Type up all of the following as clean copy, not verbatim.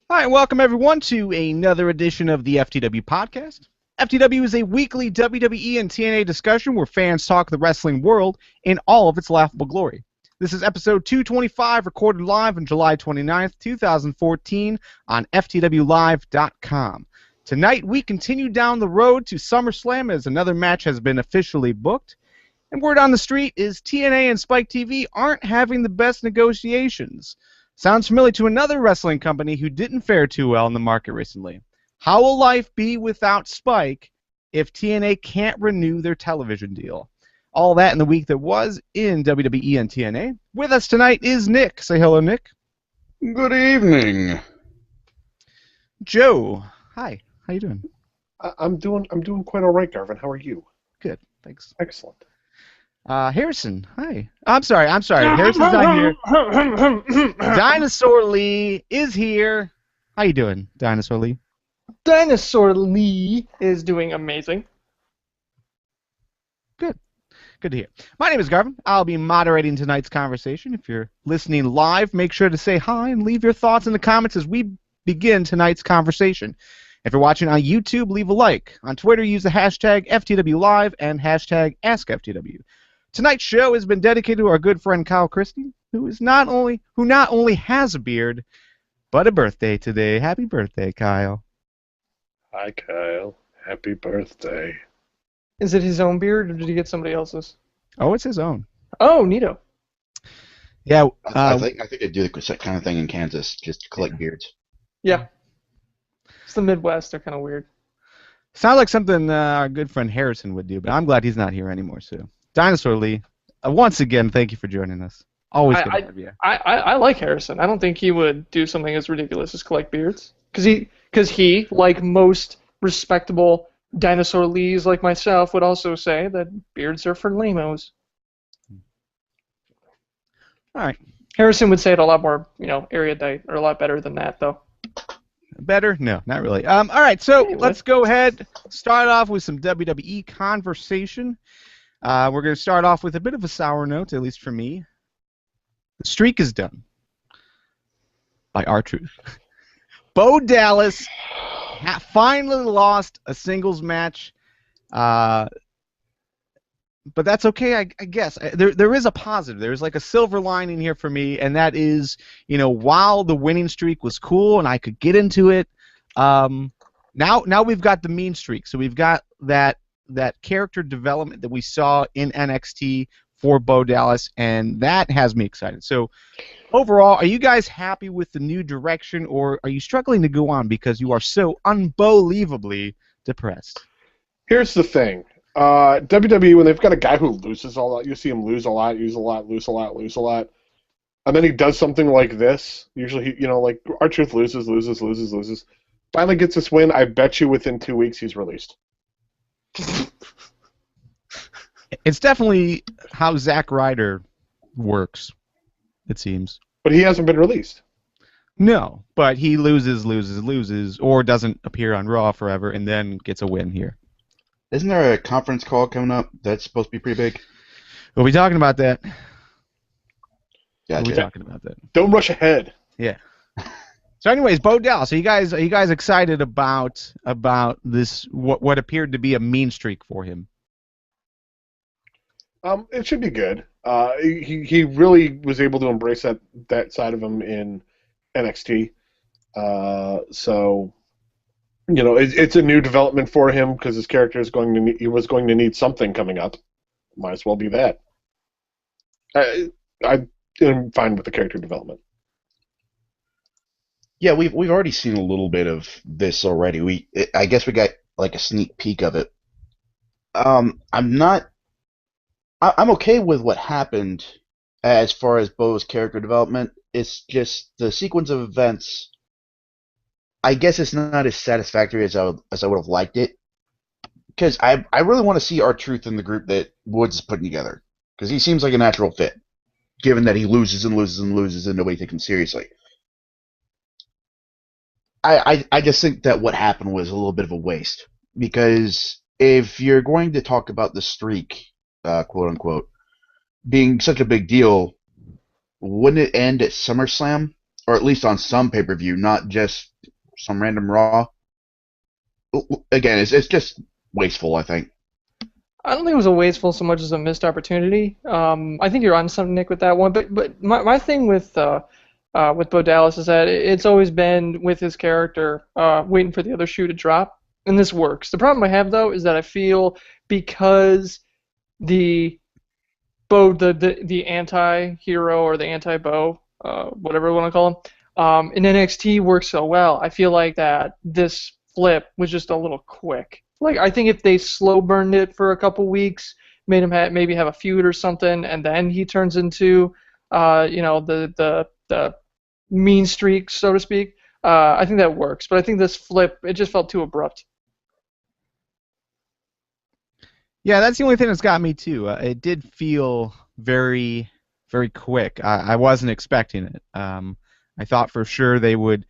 Hi, and welcome everyone to another edition of the FTW podcast. FTW is a weekly WWE and TNA discussion where fans talk the wrestling world in all of its laughable glory. This is episode 225, recorded live on July 29th, 2014 on FTWLive.com. Tonight, we continue down the road to Summerslam as another match has been officially booked. And word on the street is TNA and Spike TV aren't having the best negotiations. Sounds familiar to another wrestling company who didn't fare too well in the market recently. How will life be without Spike if TNA can't renew their television deal? All that in the week that was in WWE and TNA. With us tonight is Nick. Say hello, Nick. Good evening. Joe. Hi. How you doing? I'm doing quite all right, Garvin. How are you? Good. Thanks. Excellent. Harrison. Hi. I'm sorry. Harrison's not here. Dinosaur Lee is here. How you doing, Dinosaur Lee? Dinosaur Lee is doing amazing. Good. Good to hear. My name is Garvin. I'll be moderating tonight's conversation. If you're listening live, make sure to say hi and leave your thoughts in the comments as we begin tonight's conversation. If you're watching on YouTube, leave a like. On Twitter, use the hashtag FTWLive and hashtag AskFTW. Tonight's show has been dedicated to our good friend Kyle Christie, who not only has a beard, but a birthday today. Happy birthday, Kyle. Hi, Kyle. Happy birthday. Is it his own beard, or did he get somebody else's? Oh, it's his own. Oh, neato. Yeah. I think they do the kind of thing in Kansas, just collect beards. Yeah. It's the Midwest. They're kind of weird. Sounds like something our good friend Harrison would do, but I'm glad he's not here anymore, so. Dinosaur Lee, once again, thank you for joining us. Always good to have you. I like Harrison. I don't think he would do something as ridiculous as collect beards. Because he, like most respectable Dinosaur Lees like myself, would also say that beards are for lamos. All right. Harrison would say it a lot more, erudite, or a lot better than that, though. Better? No, not really. All right, so Anyway. Let's go ahead, start off with some WWE conversation. We're going to start off with a bit of a sour note, at least for me. The streak is done. By R-Truth. Bo Dallas finally lost a singles match. But that's okay, I guess. There is a positive. There's like a silver lining here for me, and that is, while the winning streak was cool and I could get into it, now we've got the mean streak. So we've got that character development that we saw in NXT for Bo Dallas, and that has me excited. So overall, are you guys happy with the new direction, or are you struggling to go on because you are so unbelievably depressed? Here's the thing. WWE, when they've got a guy who loses a lot, you see him lose a lot, lose a lot, lose a lot, lose a lot, and then he does something like this. Usually, like R-Truth loses, finally gets this win. I bet you within 2 weeks he's released. It's definitely how Zack Ryder works, it seems. But he hasn't been released. No, but he loses, or doesn't appear on Raw forever, and then gets a win here. Isn't there a conference call coming up that's supposed to be pretty big? We'll be talking about that. Gotcha. We'll be talking about that. Don't rush ahead. Yeah. So, anyways, Bo Dallas. Are you guys excited about this? What appeared to be a mean streak for him? It should be good. He really was able to embrace that side of him in NXT. So, it's a new development for him because his character was going to need something coming up. Might as well be that. I'm fine with the character development. Yeah, we've already seen a little bit of this already. I guess we got like a sneak peek of it. I'm okay with what happened as far as Bo's character development. It's just the sequence of events. I guess it's not as satisfactory as I would have liked it, because I really want to see R-Truth in the group that Woods is putting together, because he seems like a natural fit, given that he loses and loses and loses and nobody takes him seriously. I just think that what happened was a little bit of a waste, because if you're going to talk about the streak, quote unquote, being such a big deal, wouldn't it end at SummerSlam or at least on some pay-per-view, not just some random Raw. Again, it's just wasteful, I think. I don't think it was a wasteful so much as a missed opportunity. I think you're on something, Nick, with that one. But my thing with Bo Dallas is that it's always been with his character waiting for the other shoe to drop, and this works. The problem I have though is that I feel because the anti-hero or the anti-Bo, whatever we want to call him, in NXT works so well. I feel like that this flip was just a little quick. Like, I think if they slow burned it for a couple weeks, made him maybe have a feud or something, and then he turns into, the mean streak, so to speak, I think that works. But I think this flip, it just felt too abrupt. Yeah, that's the only thing that's got me too. It did feel very, very quick. I wasn't expecting it. I thought for sure they would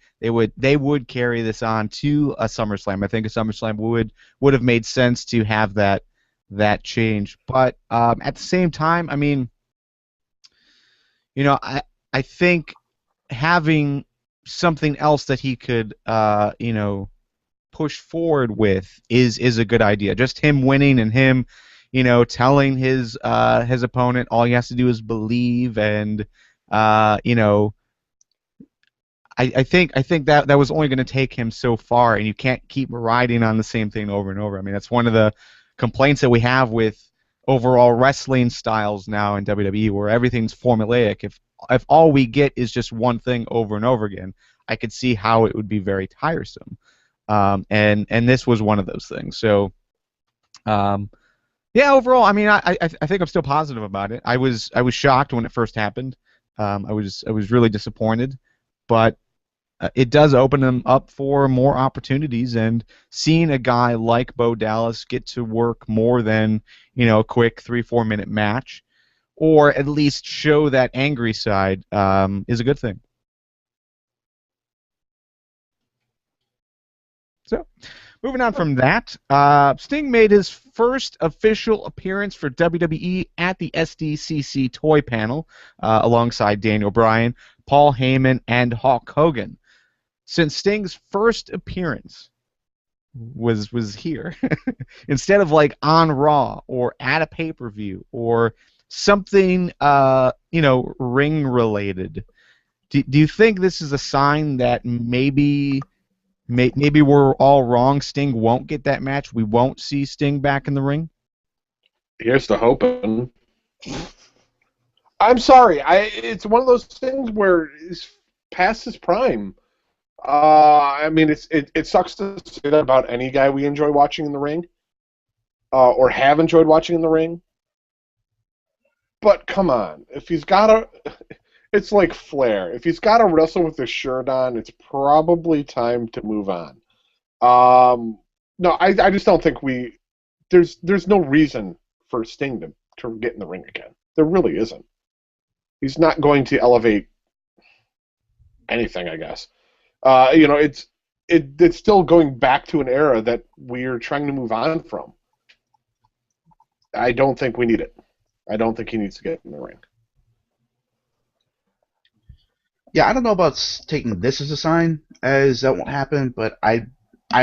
carry this on to a SummerSlam. I think a SummerSlam would have made sense to have that change. But at the same time, I mean, I think having something else that he could push forward with is a good idea. Just him winning and him, telling his opponent all he has to do is believe, and I think that was only going to take him so far, and you can't keep riding on the same thing over and over. I mean, that's one of the complaints that we have with overall wrestling styles now in WWE, where everything's formulaic. If all we get is just one thing over and over again, I could see how it would be very tiresome. And this was one of those things. So, yeah, overall, I mean, I think I'm still positive about it. I was shocked when it first happened. I was really disappointed, but it does open them up for more opportunities, and seeing a guy like Bo Dallas get to work more than a quick 3-4 minute match, or at least show that angry side, is a good thing. So, moving on from that, Sting made his first official appearance for WWE at the SDCC toy panel, alongside Daniel Bryan, Paul Heyman, and Hulk Hogan. Since Sting's first appearance was here, instead of like on Raw or at a pay-per-view or something ring related, do you think this is a sign that maybe we're all wrong? Sting won't get that match. We won't see Sting back in the ring. Here's to hoping. I'm sorry. It's one of those things where it's past his prime. I mean, it sucks to say that about any guy we enjoy watching in the ring, or have enjoyed watching in the ring. But come on, if he's got it's like Flair. If he's got to wrestle with his shirt on, it's probably time to move on. No, I just don't think there's no reason for Sting to get in the ring again. There really isn't. He's not going to elevate anything, I guess. It's still going back to an era that we're trying to move on from. I don't think we need it. I don't think he needs to get in the ring. Yeah, I don't know about taking this as a sign, as that won't happen, but I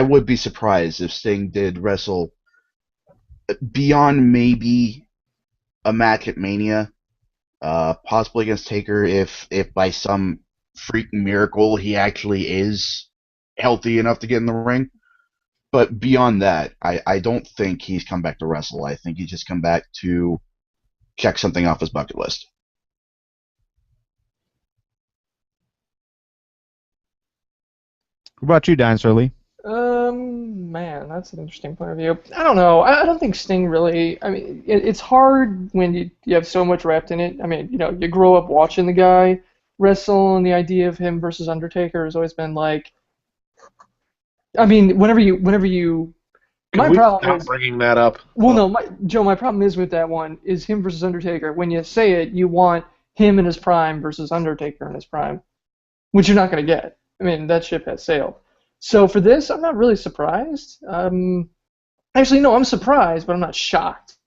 would be surprised if Sting did wrestle beyond maybe a match at Mania, possibly against Taker, if by some freak miracle he actually is healthy enough to get in the ring. But beyond that, I don't think he's come back to wrestle. I think he's just come back to check something off his bucket list. What about you, Dinosaur Lee? Man, that's an interesting point of view. I don't know. I don't think Sting really. I mean, it's hard when you have so much wrapped in it. I mean, you grow up watching the guy wrestle, and the idea of him versus Undertaker has always been like. I mean, whenever you. Can we stop bringing that up? Well, no, Joe. My problem is with that one is him versus Undertaker. When you say it, you want him in his prime versus Undertaker in his prime, which you're not going to get. I mean, that ship has sailed. So for this, I'm not really surprised. Actually, no, I'm surprised, but I'm not shocked.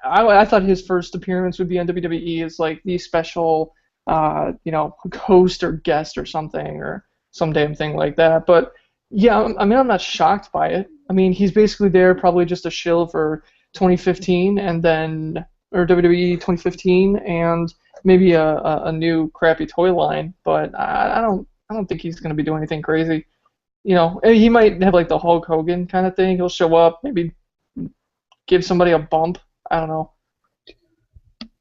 I thought his first appearance would be on WWE as like the special host or guest or something or some damn thing like that. But yeah, I mean, I'm not shocked by it. I mean, he's basically there probably just a shill for 2015 and then or WWE 2015 and maybe a new crappy toy line. But I don't think he's going to be doing anything crazy. He might have like the Hulk Hogan kind of thing. He'll show up, maybe give somebody a bump. I don't know.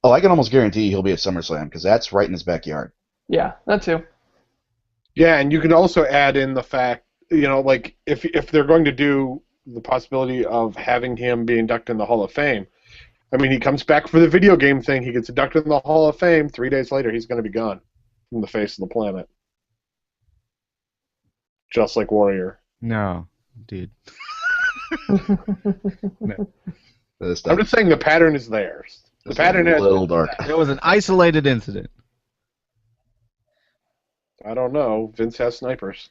Oh, I can almost guarantee he'll be at SummerSlam because that's right in his backyard. Yeah, that too. Yeah, and you can also add in the fact, like if they're going to do the possibility of having him be inducted in the Hall of Fame, I mean, he comes back for the video game thing, he gets inducted in the Hall of Fame, 3 days later he's going to be gone from the face of the planet. Just like Warrior. No, dude. No. I'm just saying the pattern is there. The pattern is a little dark. It was an isolated incident. I don't know. Vince has snipers.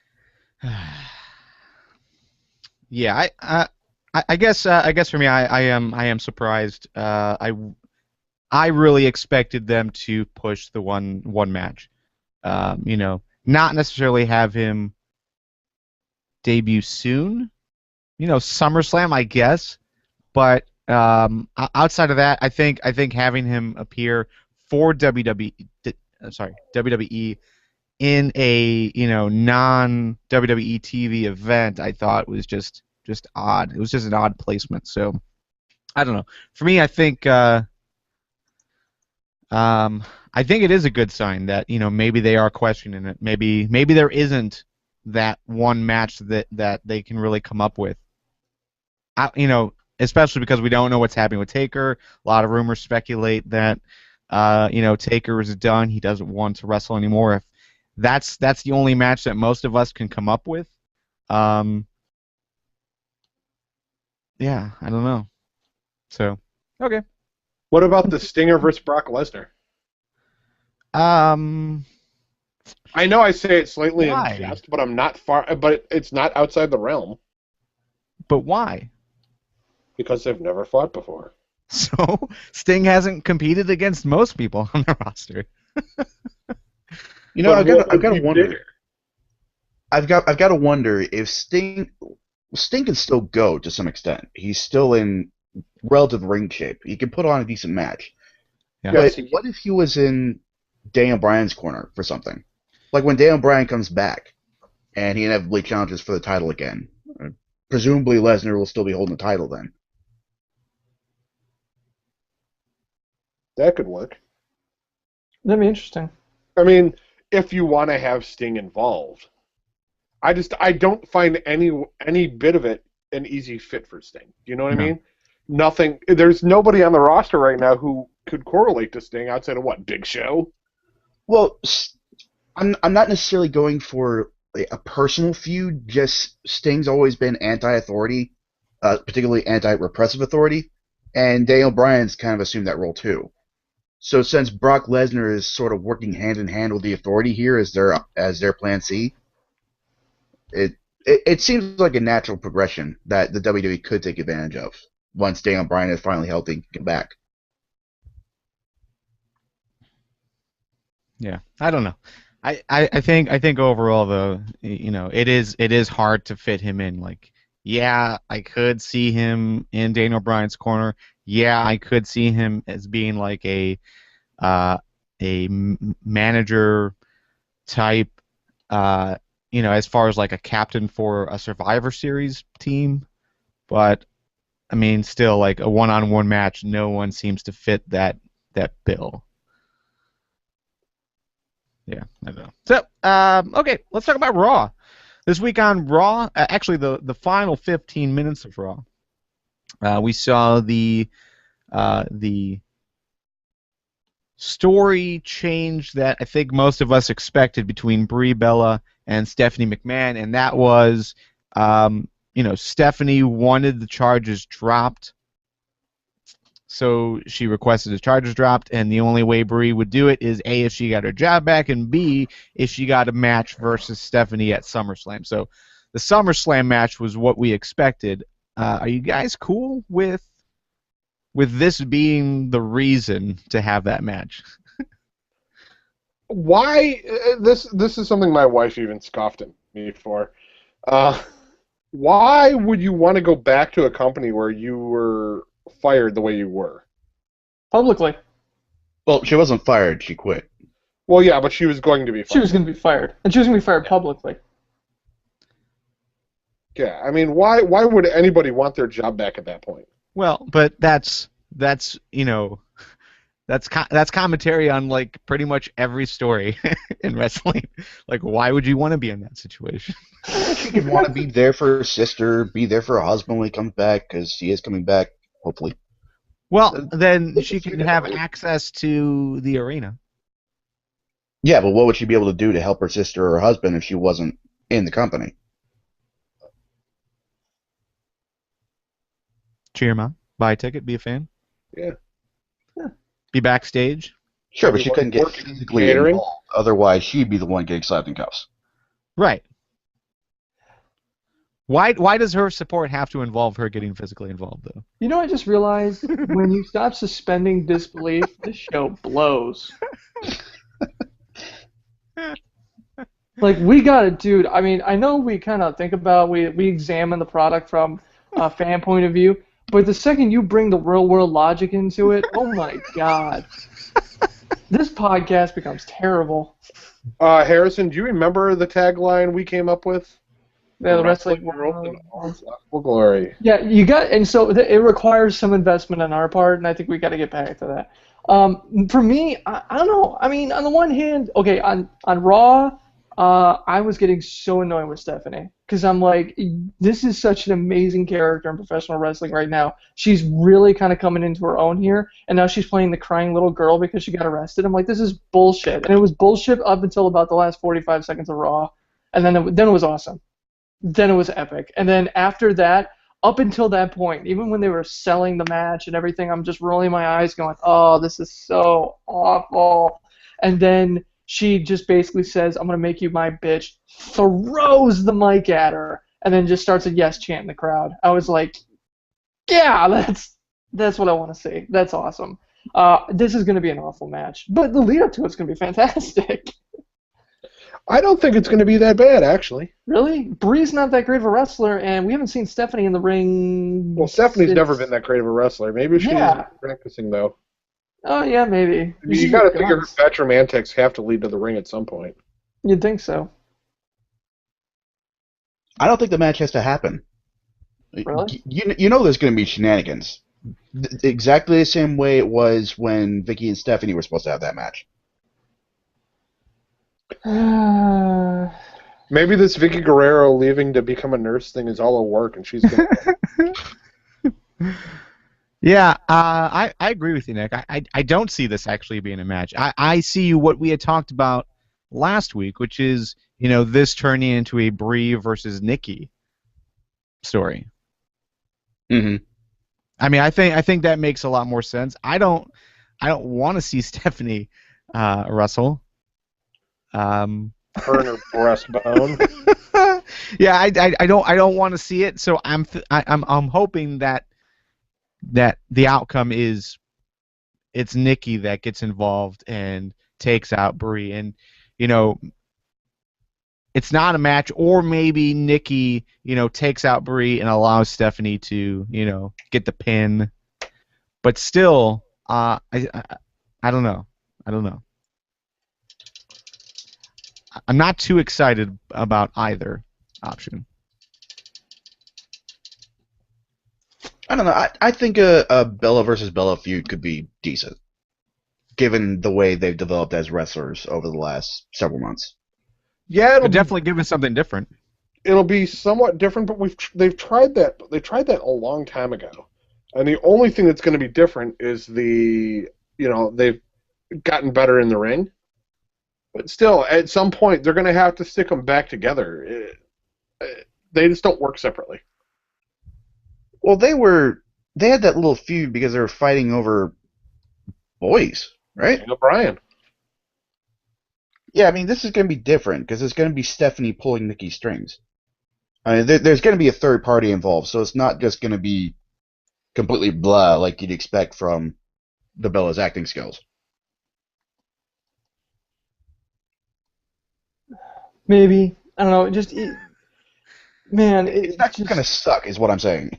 Yeah, I guess for me, I am surprised. I really expected them to push the one match. Not necessarily have him debut soon. SummerSlam, I guess, but outside of that, I think having him appear for WWE in a non-WWE TV event, I thought was just odd. It was just an odd placement. So I don't know. For me, I think it is a good sign that maybe they are questioning it. Maybe there isn't that one match that they can really come up with. Especially because we don't know what's happening with Taker. A lot of rumors speculate that Taker is done. He doesn't want to wrestle anymore. If that's the only match that most of us can come up with. Yeah, I don't know. So, okay. What about the Stinger versus Brock Lesnar? I know I say it slightly in jest, but I'm not far. But it's not outside the realm. But why? Because they've never fought before. So Sting hasn't competed against most people on the roster. I've got to wonder. I've got to wonder if Sting can still go to some extent. He's still in relative ring shape. He can put on a decent match. Yeah. But what if he was in Daniel Bryan's corner for something? Like when Daniel Bryan comes back and he inevitably challenges for the title again. Presumably Lesnar will still be holding the title then. That could work. That'd be interesting. I mean, if you want to have Sting involved, I don't find any bit of it an easy fit for Sting. Do you know what I mean? Nothing. There's nobody on the roster right now who could correlate to Sting outside of what, Big Show? Well, I'm not necessarily going for a personal feud. Just Sting's always been anti-authority, particularly anti-repressive authority, and Daniel Bryan's kind of assumed that role too. So since Brock Lesnar is sort of working hand in hand with the Authority here as their Plan C, it seems like a natural progression that the WWE could take advantage of once Daniel Bryan is finally healthy and can back. Yeah, I don't know. I think overall though, it is hard to fit him in. Like, yeah, I could see him in Daniel Bryan's corner. Yeah, I could see him as being like a manager type, as far as like a captain for a Survivor Series team. But I mean, still, like a one-on-one match, no one seems to fit that bill. Yeah, I don't know. So, okay, let's talk about Raw. This week on Raw, actually the final 15 minutes of Raw, we saw the story change that I think most of us expected between Brie Bella and Stephanie McMahon, and that was, Stephanie wanted the charges dropped, so she requested the charges dropped, and the only way Brie would do it is A, if she got her job back, and B, if she got a match versus Stephanie at SummerSlam. So the SummerSlam match was what we expected. Are you guys cool with this being the reason to have that match? why this is something my wife even scoffed at me for. Why would you want to go back to a company where you were fired the way you were? Publicly. Well, she wasn't fired. She quit. Well, yeah, but she was going to be fired. She was going to be fired. And she was going to be fired publicly. Yeah, I mean, why would anybody want their job back at that point? Well, but that's you know, that's commentary on like pretty much every story in wrestling. Like, why would you want to be in that situation? She could want to be there for her sister, be there for her husband when he comes back, because he is coming back, hopefully. Well, then she can have access to the arena. Yeah, but what would she be able to do to help her sister or her husband if she wasn't in the company? Cheer him on. Buy a ticket. Be a fan. Yeah. Be backstage. Sure, but she couldn't get Working physically catering. involved. Otherwise, she'd be the one getting slapped in cuffs. Right. Why does her support have to involve her getting physically involved, though? You know, I just realized when you stop suspending disbelief, this show blows. Like, we got it, dude. I mean, I know we kind of think about, we examine the product from a fan point of view, but the second you bring the real world logic into it, oh my god. This podcast becomes terrible. Harrison, do you remember the tagline we came up with? Yeah, the wrestling world in all its laughable glory. Yeah, you got, and so it requires some investment on our part, and I think we got to get back to that. For me, I don't know. I mean, on the one hand, okay, on Raw, I was getting so annoyed with Stephanie because I'm like, this is such an amazing character in professional wrestling right now. She's really kind of coming into her own here, and now she's playing the crying little girl because she got arrested. I'm like, this is bullshit, and it was bullshit up until about the last 45 seconds of Raw, and then it was awesome. Then it was epic. And then after that, up until that point, even when they were selling the match and everything, I'm just rolling my eyes going, oh, this is so awful. And then she just basically says, I'm going to make you my bitch, throws the mic at her, and then just starts a yes chant in the crowd. I was like, yeah, that's what I want to see. That's awesome. This is going to be an awful match. But the lead up to it's going to be fantastic. I don't think it's going to be that bad, actually. Really? Bree's not that great of a wrestler, and we haven't seen Stephanie in the ring. Well, Stephanie's never been that great of a wrestler. Maybe she's practicing, though. Oh, yeah, maybe. I mean, you got to figure her veteran antics have to lead to the ring at some point. You'd think so. I don't think the match has to happen. Really? You know there's going to be shenanigans. Exactly the same way it was when Vicky and Stephanie were supposed to have that match. Maybe this Vicky Guerrero leaving to become a nurse thing is all a work, and she's going to... Yeah, I agree with you, Nick. I don't see this actually being a match. I see what we had talked about last week, which is, you know, this turning into a Brie versus Nikki story. Mm-hmm. I mean, I think that makes a lot more sense. I don't want to see Stephanie wrestle. Her and her breastbone. Yeah, I don't want to see it. So I'm hoping that the outcome is it's Nikki that gets involved and takes out Brie, and you know, it's not a match, or maybe Nikki, you know, takes out Brie and allows Stephanie to, you know, get the pin. But still, I don't know. I'm not too excited about either option. I don't know. I think a Bella versus Bella feud could be decent, given the way they've developed as wrestlers over the last several months. Yeah, It'll definitely give us something different. It'll be somewhat different, but they've tried that. They tried that a long time ago, and the only thing that's going to be different is they've gotten better in the ring. But still, at some point, they're going to have to stick them back together. They just don't work separately. Well, they had that little feud because they were fighting over boys, right? Brian. Yeah, I mean, this is going to be different because it's going to be Stephanie pulling Nikki's strings. I mean, there's going to be a third party involved, so it's not just going to be completely blah like you'd expect from the Bella's acting skills. Maybe. I don't know. Man, It's not just gonna suck, is what I'm saying.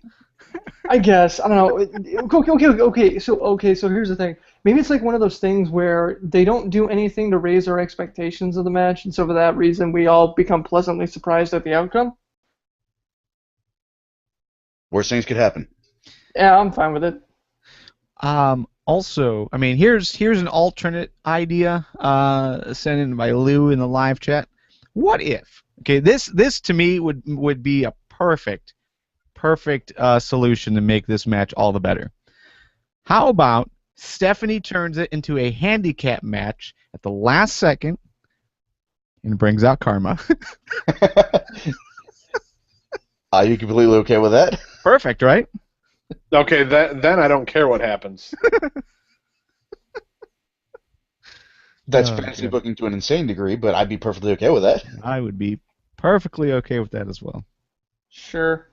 I guess I don't know. Okay. So here's the thing. Maybe it's like one of those things where they don't do anything to raise our expectations of the match, and so for that reason, we all become pleasantly surprised at the outcome. Worst things could happen. Yeah, I'm fine with it. Also, I mean, here's an alternate idea sent in by Lou in the live chat. What if? Okay, this to me would be a perfect solution to make this match all the better. How about Stephanie turns it into a handicap match at the last second and brings out Karma? Are you completely okay with that? Perfect, right? Okay, then I don't care what happens. That's fantasy booking to an insane degree, but I'd be perfectly okay with that. I would be perfectly okay with that as well. Sure.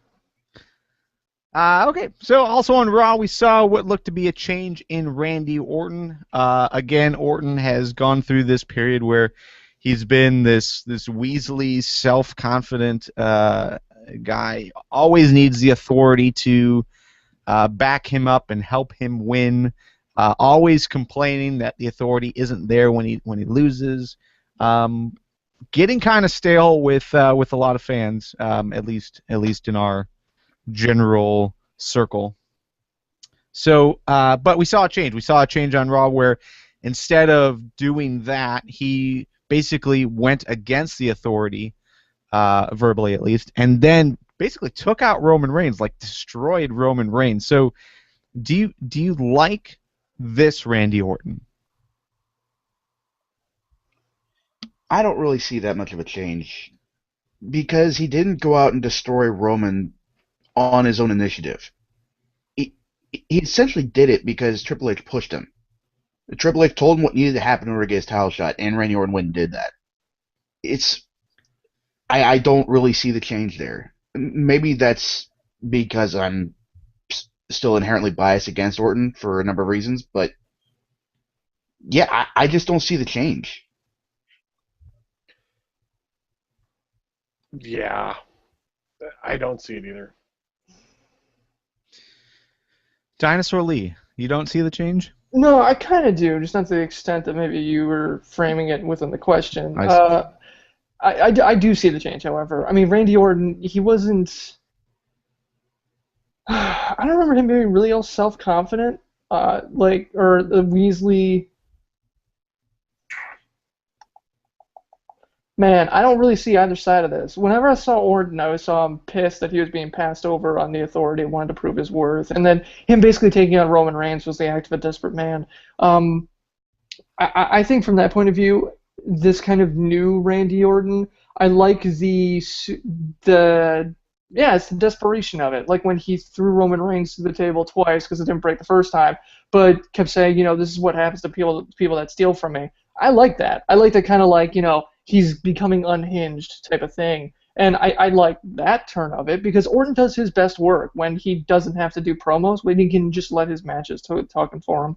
Okay, so also on Raw, we saw what looked to be a change in Randy Orton. Again, Orton has gone through this period where he's been this Weasley, self-confident guy. Always needs the authority to back him up and help him win. Always complaining that the authority isn't there when he loses. Getting kind of stale with a lot of fans, at least in our general circle. So, but we saw a change. We saw a change on Raw where instead of doing that, he basically went against the authority, verbally at least, and then basically took out Roman Reigns, like destroyed Roman Reigns. So, do you like this Randy Orton? I don't really see that much of a change because he didn't go out and destroy Roman on his own initiative. He essentially did it because Triple H pushed him. Triple H told him what needed to happen in order to get his title shot, and Randy Orton went and did that. I don't really see the change there. Maybe that's because I'm still inherently biased against Orton for a number of reasons, but yeah, I just don't see the change. Yeah, I don't see it either. Dinosaur Lee, you don't see the change? No, I kind of do, just not to the extent that maybe you were framing it within the question. I do see the change, however. I mean, Randy Orton, he wasn't... I don't remember him being really all self-confident, or the Weasley... Man, I don't really see either side of this. Whenever I saw Orton, I always saw him pissed that he was being passed over on the authority, wanted to prove his worth, and then him basically taking out Roman Reigns was the act of a desperate man. I think from that point of view, this kind of new Randy Orton, I like it's the desperation of it. Like when he threw Roman Reigns to the table twice because it didn't break the first time, but kept saying, this is what happens to people that steal from me. I like that. I like that kind of like, he's becoming unhinged type of thing. And I like that turn of it because Orton does his best work when he doesn't have to do promos, when he can just let his matches talking for him.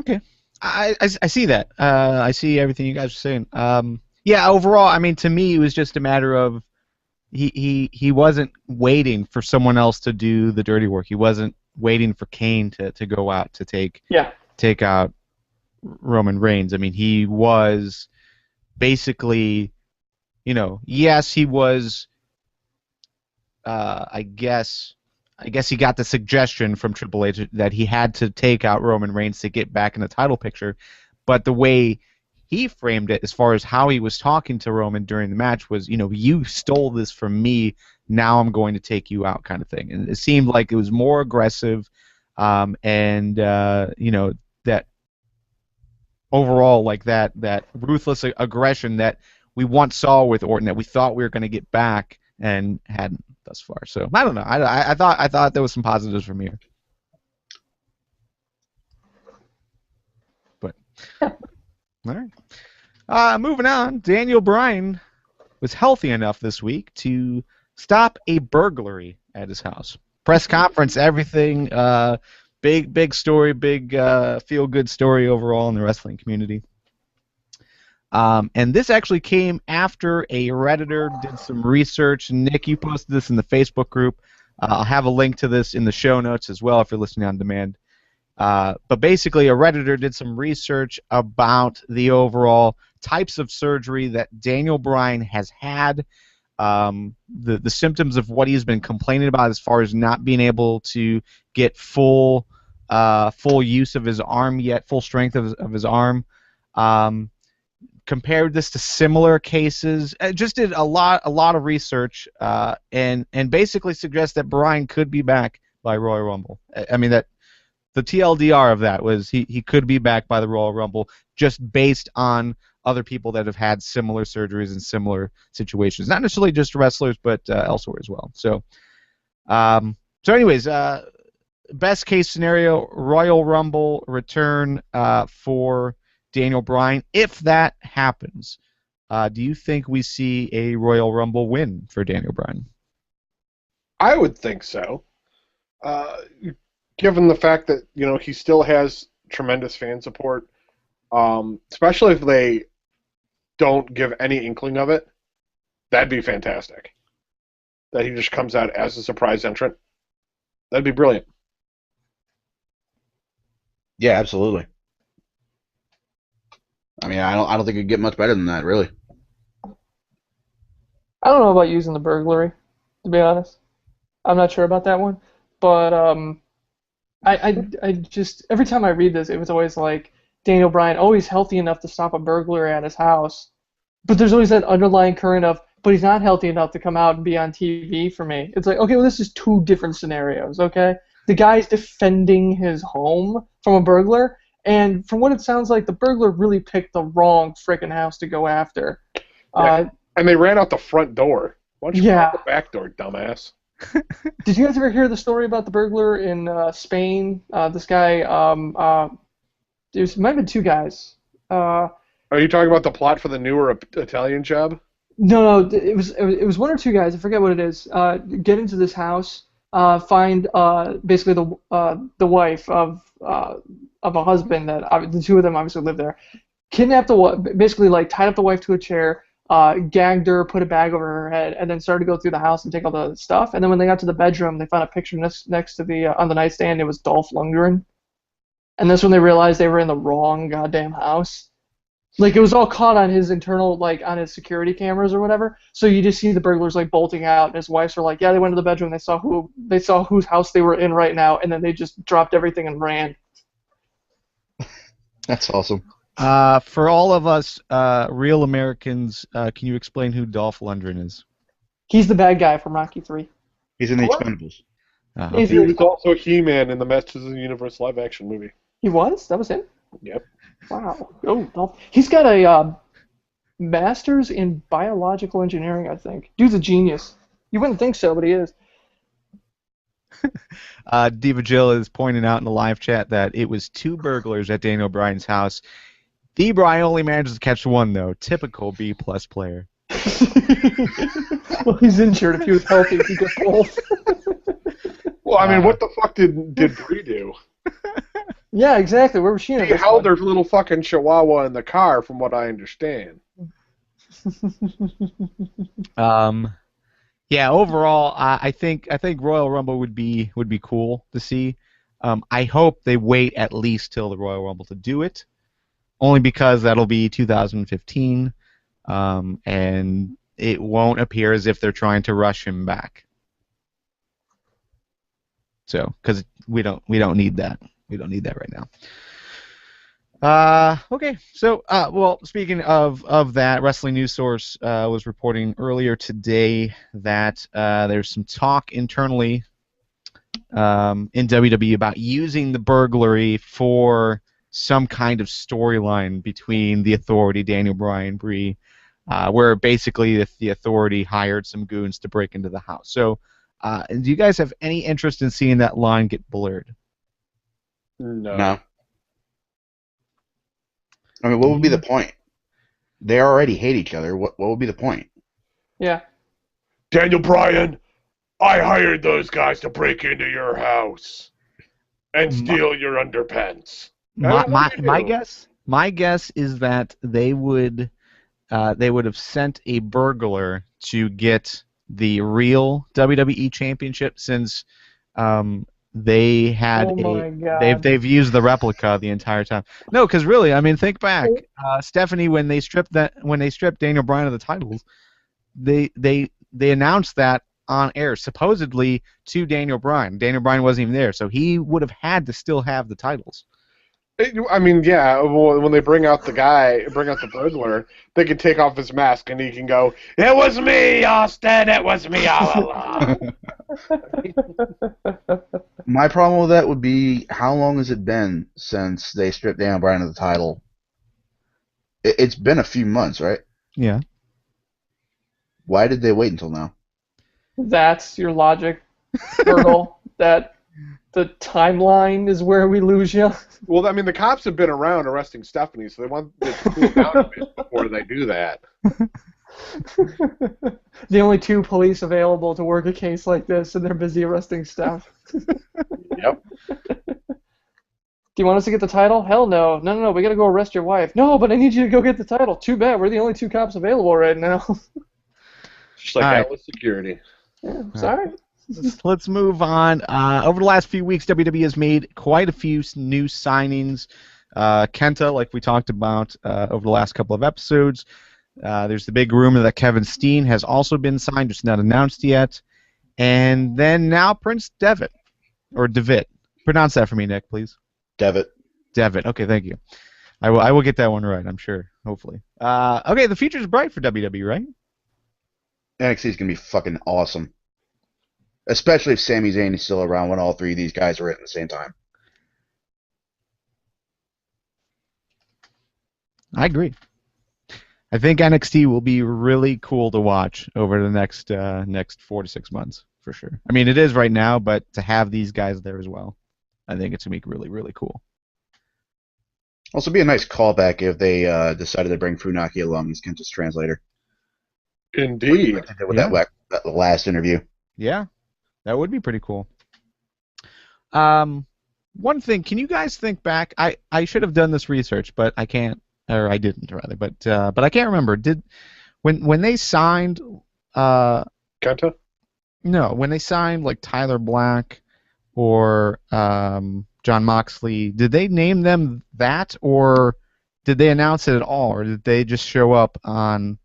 Okay. I see that. I see everything you guys are saying. Yeah, overall, I mean, to me, it was just a matter of he wasn't waiting for someone else to do the dirty work. He wasn't waiting for Kane to go out to take out Roman Reigns. I mean, he was basically, yes, he was. I guess he got the suggestion from Triple H that he had to take out Roman Reigns to get back in the title picture, but the way he framed it, as far as how he was talking to Roman during the match, was, you stole this from me, now I'm going to take you out, kind of thing. And it seemed like it was more aggressive, and that overall, like that ruthless aggression that we once saw with Orton, that we thought we were going to get back and hadn't thus far. So I don't know. I thought there was some positives from here. But all right. Moving on. Daniel Bryan was healthy enough this week to stop a burglary at his house. Press conference, everything. Big story, big feel-good story overall in the wrestling community. And this actually came after a Redditor did some research. Nick, you posted this in the Facebook group. I'll have a link to this in the show notes as well if you're listening on demand. But basically, a Redditor did some research about the overall types of surgery that Daniel Bryan has had, the symptoms of what he's been complaining about as far as not being able to get full use of his arm yet, full strength of his arm. Compared this to similar cases, just did a lot of research, and basically suggest that Bryan could be back by Royal Rumble. I mean, that the TLDR of that was he could be back by the Royal Rumble just based on other people that have had similar surgeries in similar situations, not necessarily just wrestlers, but elsewhere as well. So, anyways, best case scenario, Royal Rumble return for Daniel Bryan. If that happens, do you think we see a Royal Rumble win for Daniel Bryan? I would think so. Given the fact that he still has tremendous fan support, especially if they don't give any inkling of it, that'd be fantastic. That he just comes out as a surprise entrant. That'd be brilliant. Yeah, absolutely. I mean, I don't think it could get much better than that, really. I don't know about using the burglary, to be honest. I'm not sure about that one, but I just every time I read this, it was always like Daniel Bryan always healthy enough to stop a burglary at his house, but there's always that underlying current of, but he's not healthy enough to come out and be on TV for me. It's like, okay, well, this is two different scenarios. Okay, the guy's defending his home from a burglar. And from what it sounds like, the burglar really picked the wrong frickin' house to go after. Yeah. And they ran out the front door. Why don't you go out the back door, dumbass? Did you guys ever hear the story about the burglar in Spain? This guy, there might have been two guys. Are you talking about the plot for the newer Italian job? No, it was one or two guys. I forget what it is. Get into this house, find basically the wife of a husband that the two of them obviously live there. Kidnapped basically like tied up the wife to a chair, gagged her, put a bag over her head, and then started to go through the house and take all the stuff. And then when they got to the bedroom, they found a picture next to the on the nightstand. It was Dolph Lundgren, and that's when they realized they were in the wrong goddamn house. Like, it was all caught on his internal, like, on his security cameras or whatever. So you just see the burglars, like, bolting out, and his wives are like, yeah, they went to the bedroom, they saw whose house they were in right now, and then they just dropped everything and ran. That's awesome. For all of us real Americans, can you explain who Dolph Lundgren is? He's the bad guy from Rocky 3. He's in the Expendables. He was also He-Man in the Masters of the Universe live-action movie. He was? That was him? Yep. Wow. Oh, Dolph. He's got a master's in biological engineering, I think. Dude's a genius. You wouldn't think so, but he is. Diva Jill is pointing out in the live chat that it was two burglars at Daniel Bryan's house. D. Bryan only manages to catch one, though. Typical B-plus player. Well, he's injured. If he was healthy, he could get both. Well, I mean, what the fuck did Bree do? Yeah, exactly. Where was she in She held her little fucking chihuahua in the car, from what I understand. Yeah, overall, I think Royal Rumble would be cool to see. I hope they wait at least till the Royal Rumble to do it, only because that'll be 2015, and it won't appear as if they're trying to rush him back. So, because we don't need that. We don't need that right now. Okay, so well, speaking of that, Wrestling News Source was reporting earlier today that there's some talk internally in WWE about using the burglary for some kind of storyline between the Authority, Daniel Bryan, Bree, where basically the Authority hired some goons to break into the house. So, do you guys have any interest in seeing that line get blurred? No. I mean, what would be the point? They already hate each other. What would be the point? Yeah. Daniel Bryan, I hired those guys to break into your house and steal your underpants. My guess is that they would they would have sent a burglar to get the real WWE Championship, since they had my God. they've used the replica the entire time. No, because really, I mean, think back, Stephanie, when they stripped Daniel Bryan of the titles, they announced that on air, supposedly to Daniel Bryan. Daniel Bryan wasn't even there, so he would have had to still have the titles. I mean, yeah, when they bring out the burglar, they can take off his mask and he can go, "It was me, Austin, it was me all along." My problem with that would be, how long has it been since they stripped Daniel Bryan of the title? It's been a few months, right? Yeah. Why did they wait until now? That's your logic, Virgil. That the timeline is where we lose you. Well, I mean, the cops have been around arresting Stephanie, so they want to cool down a bit before they do that. The only two police available to work a case like this, and they're busy arresting Steph. Yep. Do you want us to get the title? Hell no. No, we gotta go arrest your wife. No, but I need you to go get the title. Too bad, we're the only two cops available right now. Just like that with security. Yeah, sorry. Let's move on. Over the last few weeks, WWE has made quite a few new signings. Kenta, like we talked about over the last couple of episodes. There's the big rumor that Kevin Steen has also been signed, just not announced yet. And then now Prince Devitt, or Devitt. Pronounce that for me, Nick, please. Devitt. Devitt. Okay, thank you. I will get that one right, I'm sure, hopefully. Okay, the future's bright for WWE, right? NXT is going to be fucking awesome. Especially if Sami Zayn is still around when all three of these guys are at the same time. I agree. I think NXT will be really cool to watch over the next 4 to 6 months, for sure. I mean, it is right now, but to have these guys there as well, I think it's going to be really, really cool. Also, be a nice callback if they decided to bring Funaki along as Kenta's translator. Indeed. Like they did with that last interview. Yeah, that would be pretty cool. One thing, can you guys think back? I should have done this research, but I can't, or I didn't rather. But I can't remember. When they signed Kenta? No, when they signed like Tyler Black or John Moxley, did they name them that, or did they announce it at all, or did they just show up in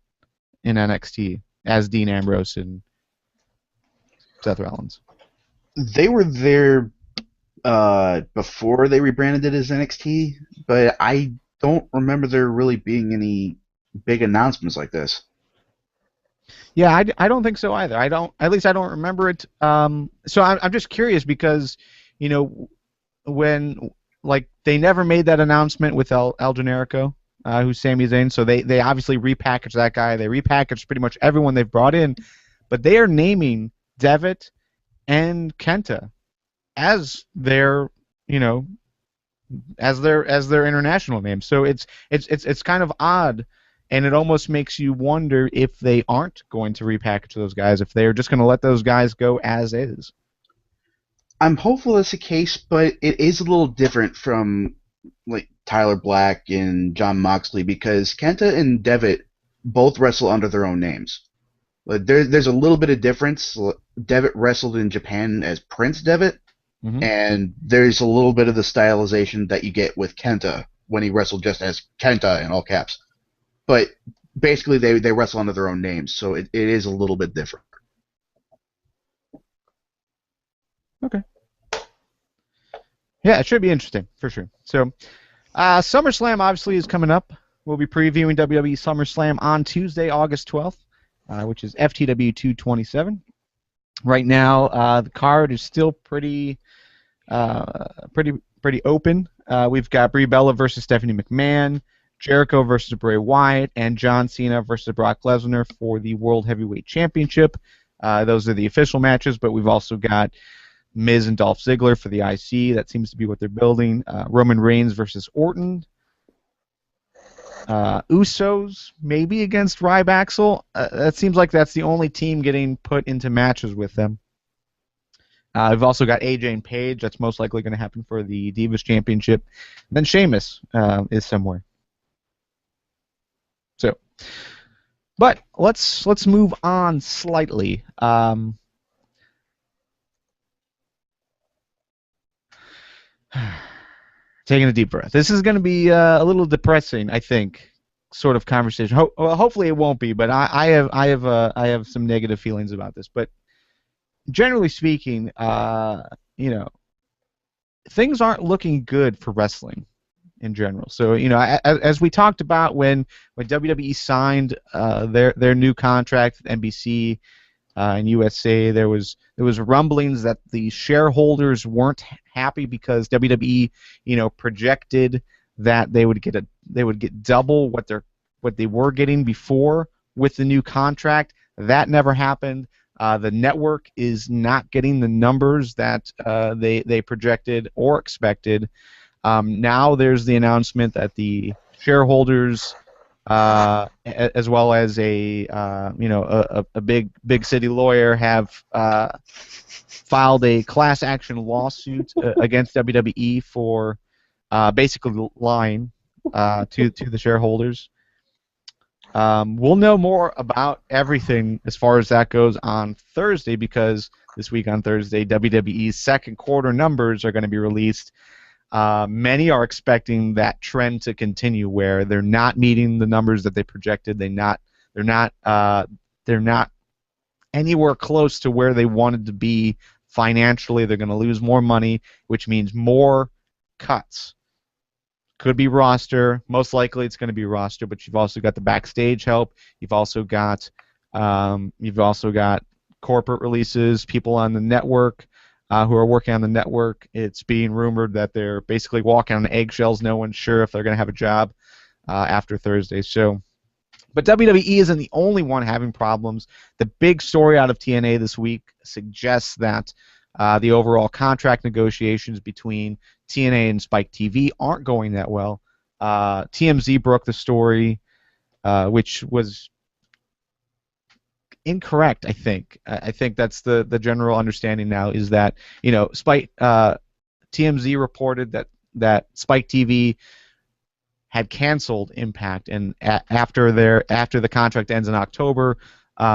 NXT as Dean Ambrose and Seth Rollins? They were there before they rebranded it as NXT, but I don't remember there really being any big announcements like this. Yeah, I don't think so either. At least I don't remember it. So I'm just curious because, you know, when like they never made that announcement with El Generico, who's Sami Zayn, so they obviously repackaged that guy. They repackaged pretty much everyone they've brought in, but they are naming Devitt and Kenta as their, you know, as their international names. So it's kind of odd. And it almost makes you wonder if they aren't going to repackage those guys, if they're just going to let those guys go as is. I'm hopeful that's the case, but it is a little different from like Tyler Black and John Moxley because Kenta and Devitt both wrestle under their own names. Like there's a little bit of difference. Devitt wrestled in Japan as Prince Devitt, and there's a little bit of the stylization that you get with Kenta when he wrestled just as Kenta in all caps. But basically, they wrestle under their own names, so it is a little bit different. Okay. Yeah, it should be interesting, for sure. So, SummerSlam obviously is coming up. We'll be previewing WWE SummerSlam on Tuesday, August 12th, which is FTW225. Right now, the card is still pretty open. We've got Brie Bella versus Stephanie McMahon, Jericho versus Bray Wyatt, and John Cena versus Brock Lesnar for the World Heavyweight Championship. Those are the official matches, but we've also got Miz and Dolph Ziggler for the IC. That seems to be what they're building. Roman Reigns versus Orton. Usos maybe against Ryback. That seems like that's the only team getting put into matches with them. We've also got AJ and Paige. That's most likely going to happen for the Divas Championship. And then Sheamus is somewhere. So, But let's move on slightly. Taking a deep breath. This is going to be a little depressing, I think, sort of conversation. Well, hopefully it won't be, but I have some negative feelings about this. But generally speaking, things aren't looking good for wrestling in general. So, as we talked about when WWE signed their new contract with NBC and USA, there was rumblings that the shareholders weren't happy because WWE, projected that they would get double what they were getting before with the new contract. That never happened. The network is not getting the numbers that they projected or expected. Now there's the announcement that the shareholders, as well as a big city lawyer, have filed a class action lawsuit against WWE for basically lying to the shareholders. We'll know more about everything as far as that goes on Thursday, because this week on Thursday, WWE's second quarter numbers are going to be released. Many are expecting that trend to continue, where they're not meeting the numbers that they projected. They're not anywhere close to where they wanted to be financially. They're going to lose more money, which means more cuts. Could be roster. Most likely, it's going to be roster. But you've also got the backstage help. You've also got corporate releases, people on the network who are working on the network. It's being rumored that they're basically walking on eggshells. No one's sure if they're going to have a job after Thursday. So, but WWE isn't the only one having problems. The big story out of TNA this week suggests that the overall contract negotiations between TNA and Spike TV aren't going that well. TMZ broke the story, which was incorrect, I think. I think that's the general understanding now, is that Spike TMZ reported that Spike TV had canceled Impact, and after the contract ends in October,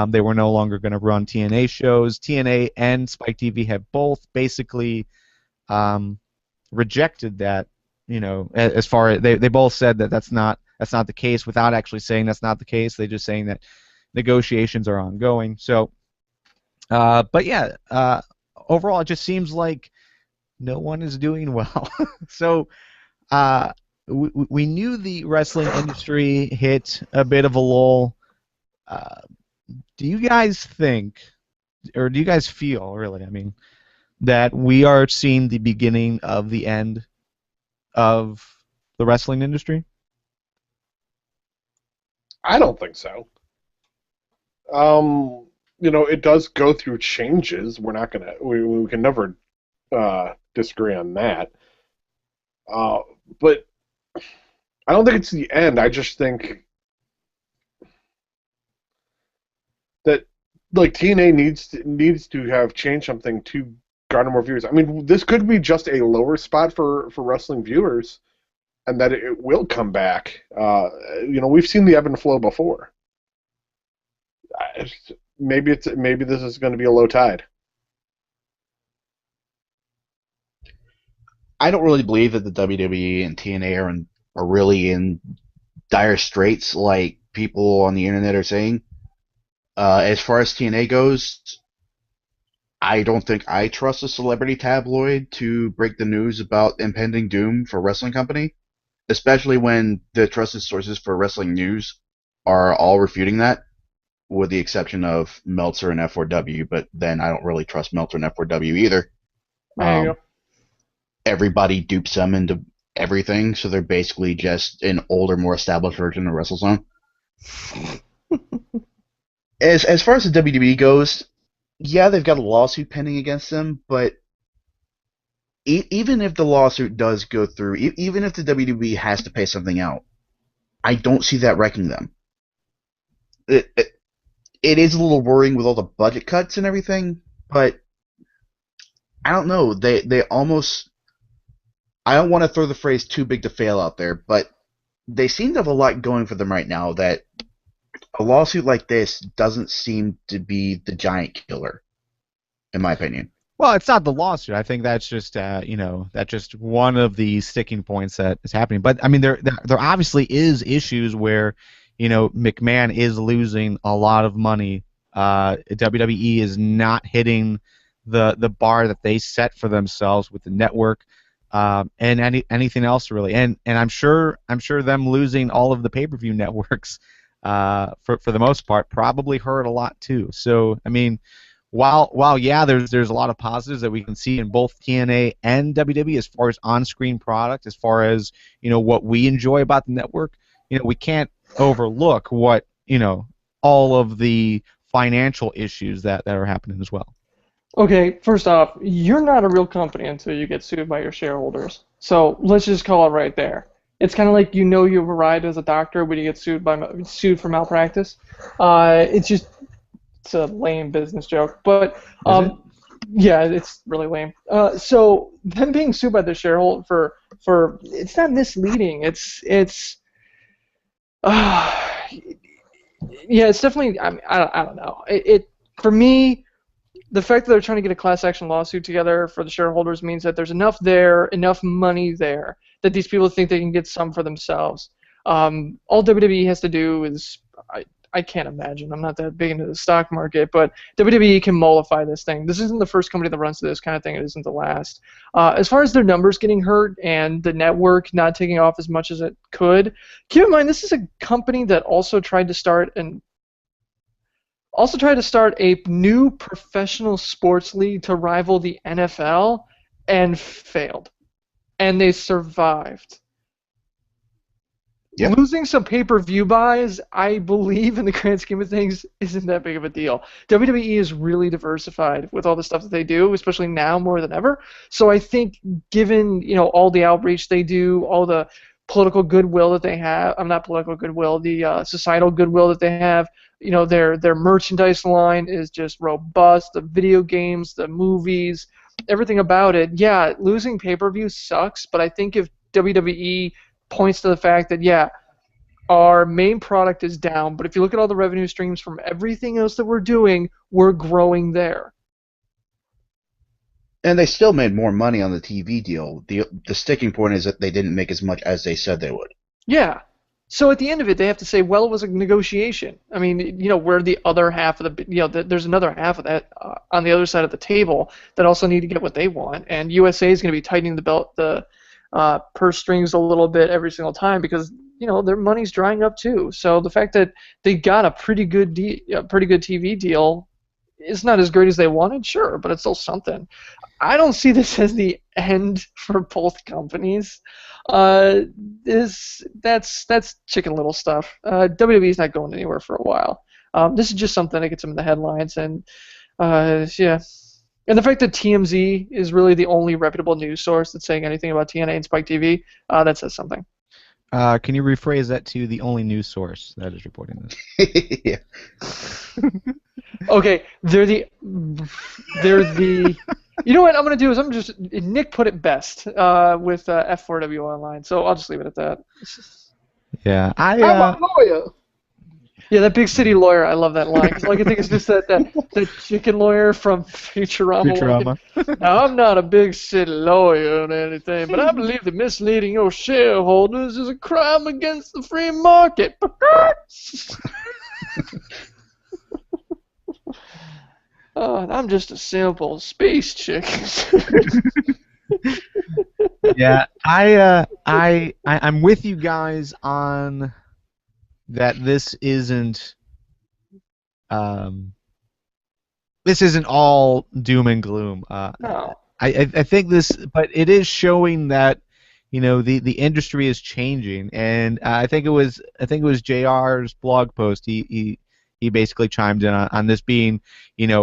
they were no longer going to run TNA shows. TNA and Spike TV have both basically rejected that. As far as they both said that that's not the case, without actually saying that's not the case. They're just saying that negotiations are ongoing. So, but yeah, overall, it just seems like no one is doing well. So, we knew the wrestling industry hit a bit of a lull. Do you guys think, or do you guys feel, really, that we are seeing the beginning of the end of the wrestling industry? I don't think so. It does go through changes. We're not gonna. We can never disagree on that. But I don't think it's the end. I just think that TNA needs to have changed something to garner more viewers. This could be just a lower spot for wrestling viewers, and that it will come back. We've seen the ebb and flow before. Maybe this is going to be a low tide. I don't really believe that the WWE and TNA are really in dire straits like people on the internet are saying. As far as TNA goes, I don't think I trust a celebrity tabloid to break the news about impending doom for a wrestling company, especially when the trusted sources for wrestling news are all refuting that, with the exception of Meltzer and F4W, but then I don't really trust Meltzer and F4W either. There you go. Everybody dupes them into everything, so they're basically just an older, more established version of WrestleZone. As far as the WWE goes, yeah, they've got a lawsuit pending against them, but even if the lawsuit does go through, even if the WWE has to pay something out, I don't see that wrecking them. It is a little worrying with all the budget cuts and everything, but I don't know. They almost... I don't want to throw the phrase too big to fail out there, but they seem to have a lot going for them right now that a lawsuit like this doesn't seem to be the giant killer, in my opinion. Well, it's not the lawsuit. I think that's just that's just one of the sticking points that is happening. But I mean, there obviously is issues where McMahon is losing a lot of money. WWE is not hitting the bar that they set for themselves with the network, and anything else really. And I'm sure them losing all of the pay-per-view networks for the most part probably hurt a lot too. So I mean, while yeah, there's a lot of positives that we can see in both TNA and WWE as far as on-screen product, as far as what we enjoy about the network. We can't overlook what all of the financial issues that are happening as well. Okay, first off, you're not a real company until you get sued by your shareholders. So let's just call it right there. It's kind of like you've arrived as a doctor when you get sued for malpractice. It's a lame business joke, but yeah, it's really lame. So them being sued by the shareholder for it's not misleading. It's yeah, it's definitely. I don't know. For me, the fact that they're trying to get a class action lawsuit together for the shareholders means that there's enough money there that these people think they can get some for themselves. All WWE has to do is I can't imagine. I'm not that big into the stock market, but WWE can mollify this thing. This isn't the first company that runs to this kind of thing. It isn't the last. As far as their numbers getting hurt and the network not taking off as much as it could, keep in mind this is a company that also tried to start a new professional sports league to rival the NFL and failed. And they survived. Yep. Losing some pay-per-view buys, I believe, in the grand scheme of things, isn't that big of a deal. WWE is really diversified with all the stuff that they do, especially now more than ever. So I think, given all the outreach they do, all the political goodwill that they have, not political goodwill, the societal goodwill that they have, their merchandise line is just robust. The video games, the movies, everything about it. Yeah, losing pay-per-view sucks, but I think if WWE points to the fact that, yeah, our main product is down, but if you look at all the revenue streams from everything else that we're doing, we're growing there. And they still made more money on the TV deal. The sticking point is that they didn't make as much as they said they would. Yeah. So at the end of it, they have to say, well, it was a negotiation. I mean, we're the other half of the, there's another half of that on the other side of the table that also need to get what they want. And USA is going to be tightening the purse strings a little bit every single time because their money's drying up too. So the fact that they got a pretty good TV deal is not as great as they wanted, sure, but it's still something. I don't see this as the end for both companies. That's Chicken Little stuff. WWE's not going anywhere for a while. This is just something that gets them in the headlines, and yeah. And the fact that TMZ is really the only reputable news source that's saying anything about TNA and Spike TV, that says something. Can you rephrase that to the only news source that is reporting this? Yeah. Okay, they're the. You know what I'm gonna do is Nick put it best with F4W Online, so I'll just leave it at that. Yeah, I'm a lawyer. Yeah, that big city lawyer, I love that line. Because all I can think is just that chicken lawyer from Futurama. Now, I'm not a big city lawyer or anything, but I believe that misleading your shareholders is a crime against the free market. I'm just a simple space chicken. Yeah, I'm with you guys on that. This isn't all doom and gloom. No. I think this, but it is showing that the industry is changing, and I think it was JR's blog post. He basically chimed in on this being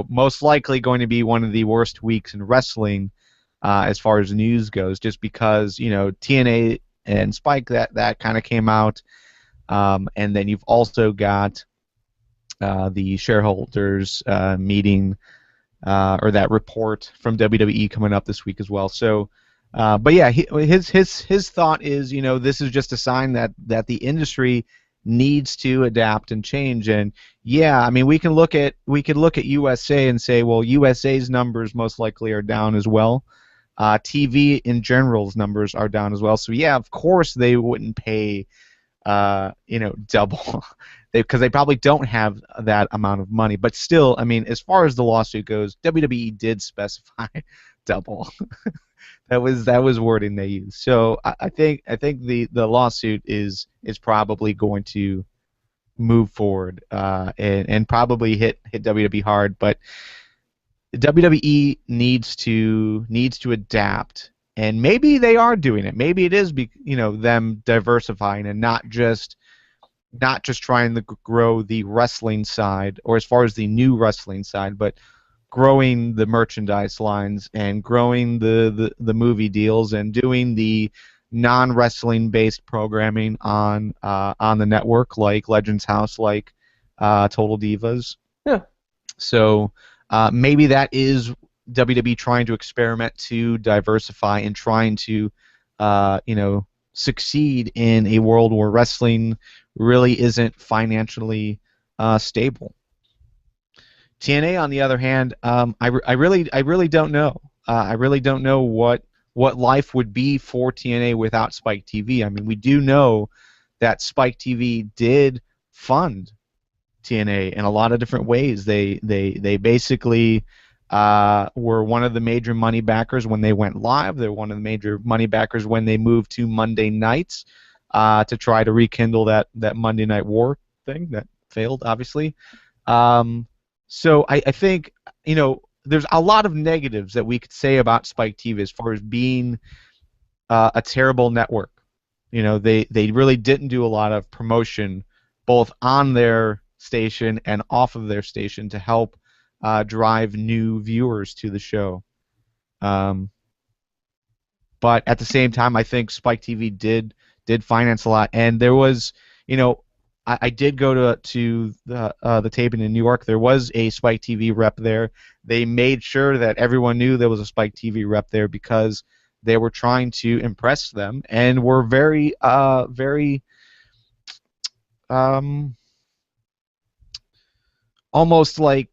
most likely going to be one of the worst weeks in wrestling as far as news goes, just because TNA and Spike that kind of came out. And then you've also got the shareholders meeting or that report from WWE coming up this week as well. So, but yeah, his thought is this is just a sign that the industry needs to adapt and change. And yeah, I mean, we could look at USA and say, well, USA's numbers most likely are down as well. TV in general's numbers are down as well. So yeah, of course they wouldn't pay, double, because they probably don't have that amount of money. But still, I mean, as far as the lawsuit goes, WWE did specify double. That was wording they used. So I think the lawsuit is probably going to move forward and probably hit WWE hard. But WWE needs to adapt, and maybe they are doing it. Maybe it is them diversifying and not just trying to grow the wrestling side, or as far as the new wrestling side, but growing the merchandise lines and growing the movie deals and doing the non-wrestling based programming on the network, like Legends House, like Total Divas. Yeah. So maybe that is WWE trying to experiment to diversify and trying to succeed in a world where wrestling really isn't financially stable. TNA, on the other hand, I really don't know. I really don't know what life would be for TNA without Spike TV. I mean, we do know that Spike TV did fund TNA in a lot of different ways. They basically were one of the major money backers when they went live. They're one of the major money backers when they moved to Monday nights to try to rekindle that Monday Night War thing that failed, obviously. So I think, there's a lot of negatives that we could say about Spike TV as far as being a terrible network. They really didn't do a lot of promotion both on their station and off of their station to help drive new viewers to the show. But at the same time, I think Spike TV did finance a lot, and there was, I did go to the taping in New York. There was a Spike TV rep there. They made sure that everyone knew there was a Spike TV rep there because they were trying to impress them and were very almost like,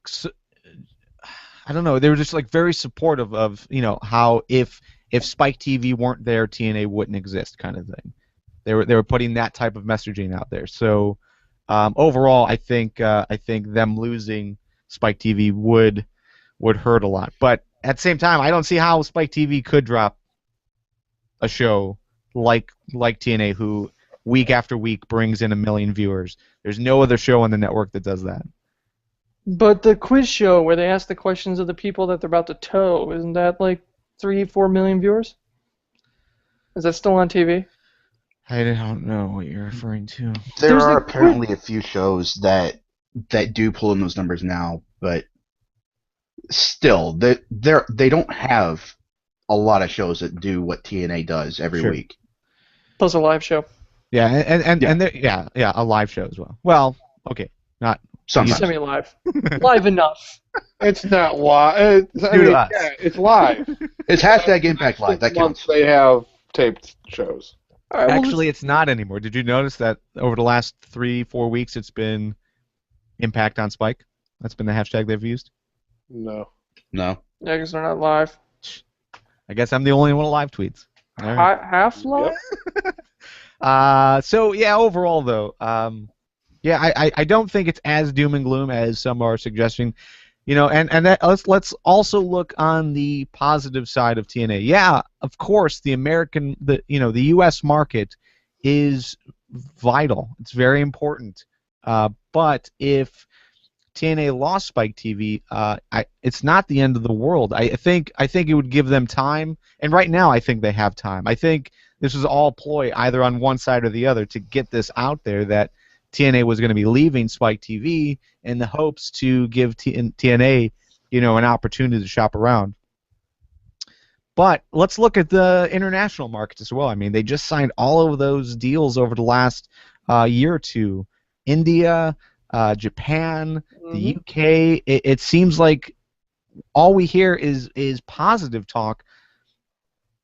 I don't know. They were just like very supportive of how if Spike TV weren't there, TNA wouldn't exist, kind of thing. They were putting that type of messaging out there. So overall, I think them losing Spike TV would hurt a lot. But at the same time, I don't see how Spike TV could drop a show like TNA, who week after week brings in 1 million viewers. There's no other show on the network that does that. But the quiz show where they ask the questions of the people that they're about to tow, isn't that like 3-4 million viewers? Is that still on TV? I don't know what you're referring to. There are apparently a few shows that do pull in those numbers now, but still, they don't have a lot of shows that do what TNA does every week. Plus a live show. Yeah, and a live show as well. Well, okay, not sometimes. Semi-live. Live enough. It's not live. It's live. It's hashtag Impact Live. That counts. They have taped shows. Right, actually, it's not anymore. Did you notice that over the last 3-4 weeks it's been Impact on Spike? That's been the hashtag they've used? No. Yeah, because they're not live. I guess I'm the only one with live tweets. All right. Half live? Yep. So, yeah, overall, though, I don't think it's as doom and gloom as some are suggesting. And that, let's also look on the positive side of TNA. Yeah, of course, the U.S. market is vital. It's very important. But if TNA lost Spike TV, it's not the end of the world. I think it would give them time, and right now I think they have time. I think this is all ploy, either on one side or the other, to get this out there that TNA was going to be leaving Spike TV in the hopes to give TNA, an opportunity to shop around. But let's look at the international markets as well. I mean, they just signed all of those deals over the last year or two. India, Japan, the UK. It seems like all we hear is positive talk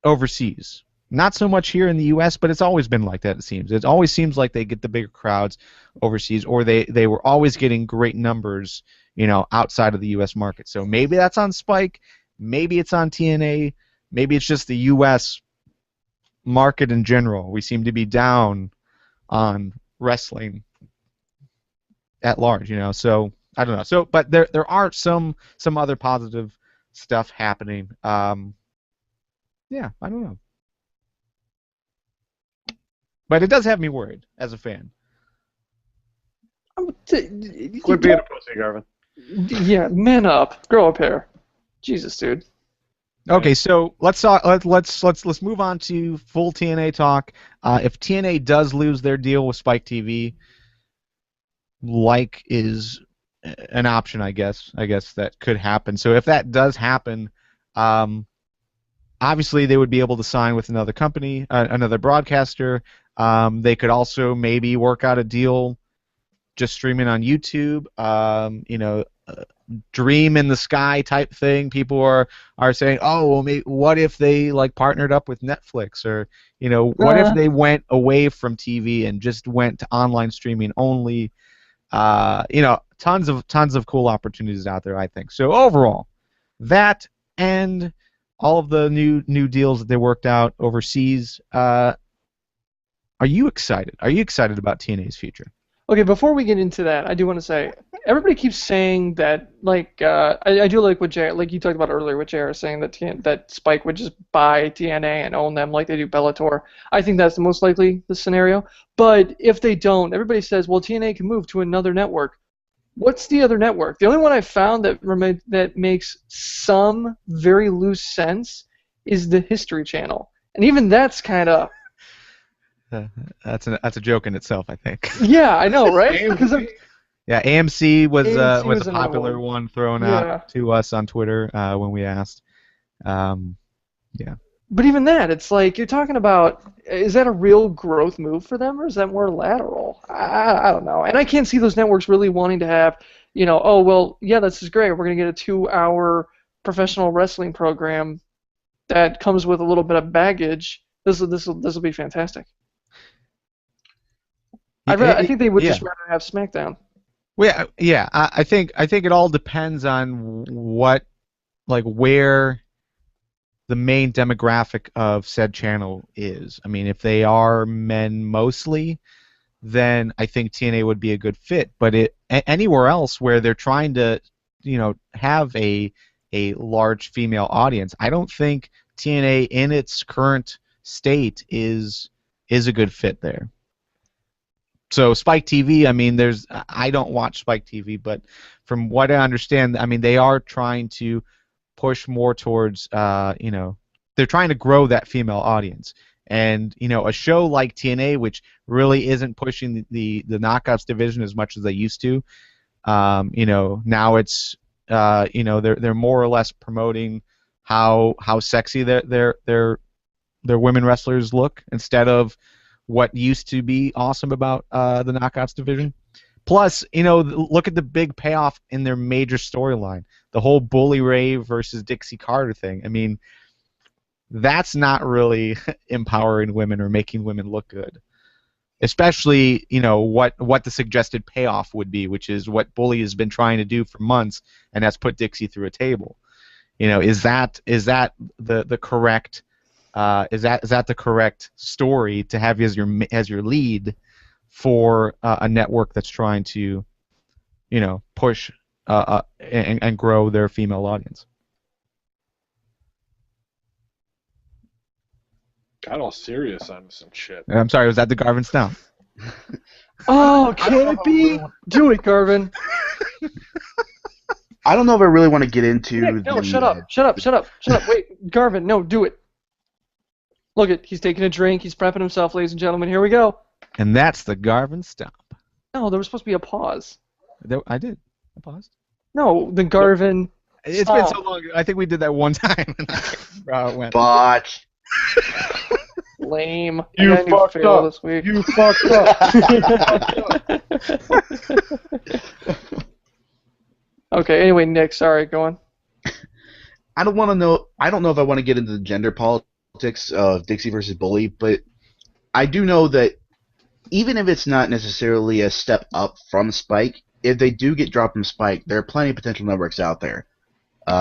overseas. Not so much here in the U.S., but it's always been like that, it seems. It always seems like they get the bigger crowds overseas, or they were always getting great numbers, outside of the U.S. market. So maybe that's on Spike, maybe it's on TNA, maybe it's just the U.S. market in general. We seem to be down on wrestling at large, so I don't know. So, but there are some other positive stuff happening. Yeah, I don't know. But it does have me worried as a fan. Quit being a pussy, Garvin. Yeah, man up, grow up here. Jesus, dude. Okay, so let's move on to full TNA talk. If TNA does lose their deal with Spike TV, like is an option, I guess that could happen. So if that does happen, obviously they would be able to sign with another company, another broadcaster. They could also maybe work out a deal just streaming on YouTube. Dream in the sky type thing. People are saying, oh, well, maybe, what if they partnered up with Netflix, or what if they went away from TV and just went to online streaming only? Tons of cool opportunities out there, I think. So overall, that and all of the new deals that they worked out overseas. Are you excited? Are you excited about TNA's future? Okay, before we get into that, I do want to say, everybody keeps saying that, I do like what Jay, like you talked about earlier, what Jay was saying, that Spike would just buy TNA and own them like they do Bellator. I think that's the most likely the scenario. But if they don't, everybody says, well, TNA can move to another network. What's the other network? The only one I found that makes some very loose sense is the History Channel, and even that's kind of. That's a joke in itself, I think. Yeah, I know, right? Yeah, AMC was AMC a popular one thrown out to us on Twitter when we asked. Yeah. But even that, it's like you're talking about, is that a real growth move for them, or is that more lateral? I don't know. And I can't see those networks really wanting to have, oh, well, yeah, this is great. We're going to get a 2-hour professional wrestling program that comes with a little bit of baggage. This will be fantastic. I think they would just rather have SmackDown. Well, yeah. I think it all depends on where the main demographic of said channel is. I mean, if they are men mostly, then I think TNA would be a good fit. But anywhere else where they're trying to, have a large female audience, I don't think TNA in its current state is a good fit there. So Spike TV, I mean, I don't watch Spike TV, but from what I understand, I mean, they are trying to push more towards, they're trying to grow that female audience. And, a show like TNA, which really isn't pushing the Knockouts division as much as they used to, now it's, they're more or less promoting how sexy their women wrestlers look instead of what used to be awesome about the Knockouts division. Plus, look at the big payoff in their major storyline, the whole Bully Ray versus Dixie Carter thing. I mean, that's not really empowering women or making women look good. Especially, what the suggested payoff would be, which is what Bully has been trying to do for months, and that's put Dixie through a table. Is that the correct? Is that the correct story to have as your lead for a network that's trying to, push and grow their female audience? Got all serious on some shit. I'm sorry, was that the Garvin Stomp? Oh, can it be? Do it, Garvin. I don't know if I really want to get into. Nick, no, shut up. Wait, Garvin, no, do it. Look he's taking a drink. He's prepping himself, ladies and gentlemen. Here we go. And that's the Garvin Stomp. No, there was supposed to be a pause. I did. I paused. No, the Garvin. It's been so long. I think we did that one time. How it went. Botch. Lame. You fucked up. This week. You fucked up. Okay. Anyway, Nick. Sorry. Go on. I don't know if I want to get into the gender politics politics of Dixie versus Bully, but I do know that even if it's not necessarily a step up from Spike, if they do get dropped from Spike, there are plenty of potential networks out there.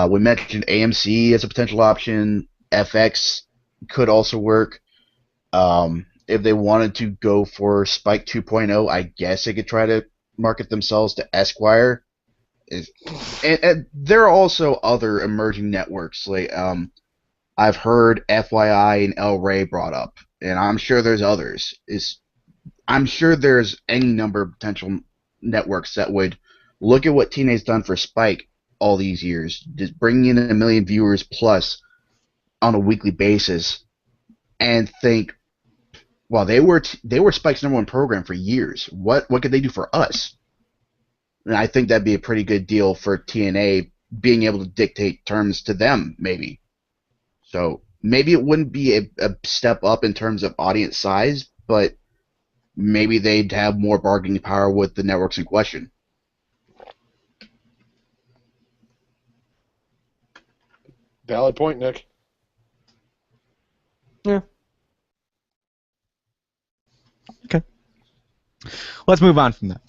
We mentioned AMC as a potential option. FX could also work. If they wanted to go for Spike 2.0, I guess they could try to market themselves to Esquire. And there are also other emerging networks. Like I've heard FYI and El Rey brought up, and I'm sure there's others. I'm sure there's any number of potential networks that would look at what TNA's done for Spike all these years, just bringing in 1 million viewers plus on a weekly basis, and think, well, they were Spike's #1 program for years. What could they do for us? And I think that'd be a pretty good deal for TNA, being able to dictate terms to them, maybe. So maybe it wouldn't be a step up in terms of audience size, but maybe they'd have more bargaining power with the networks in question. Valid point, Nick. Yeah. Okay. Let's move on from that.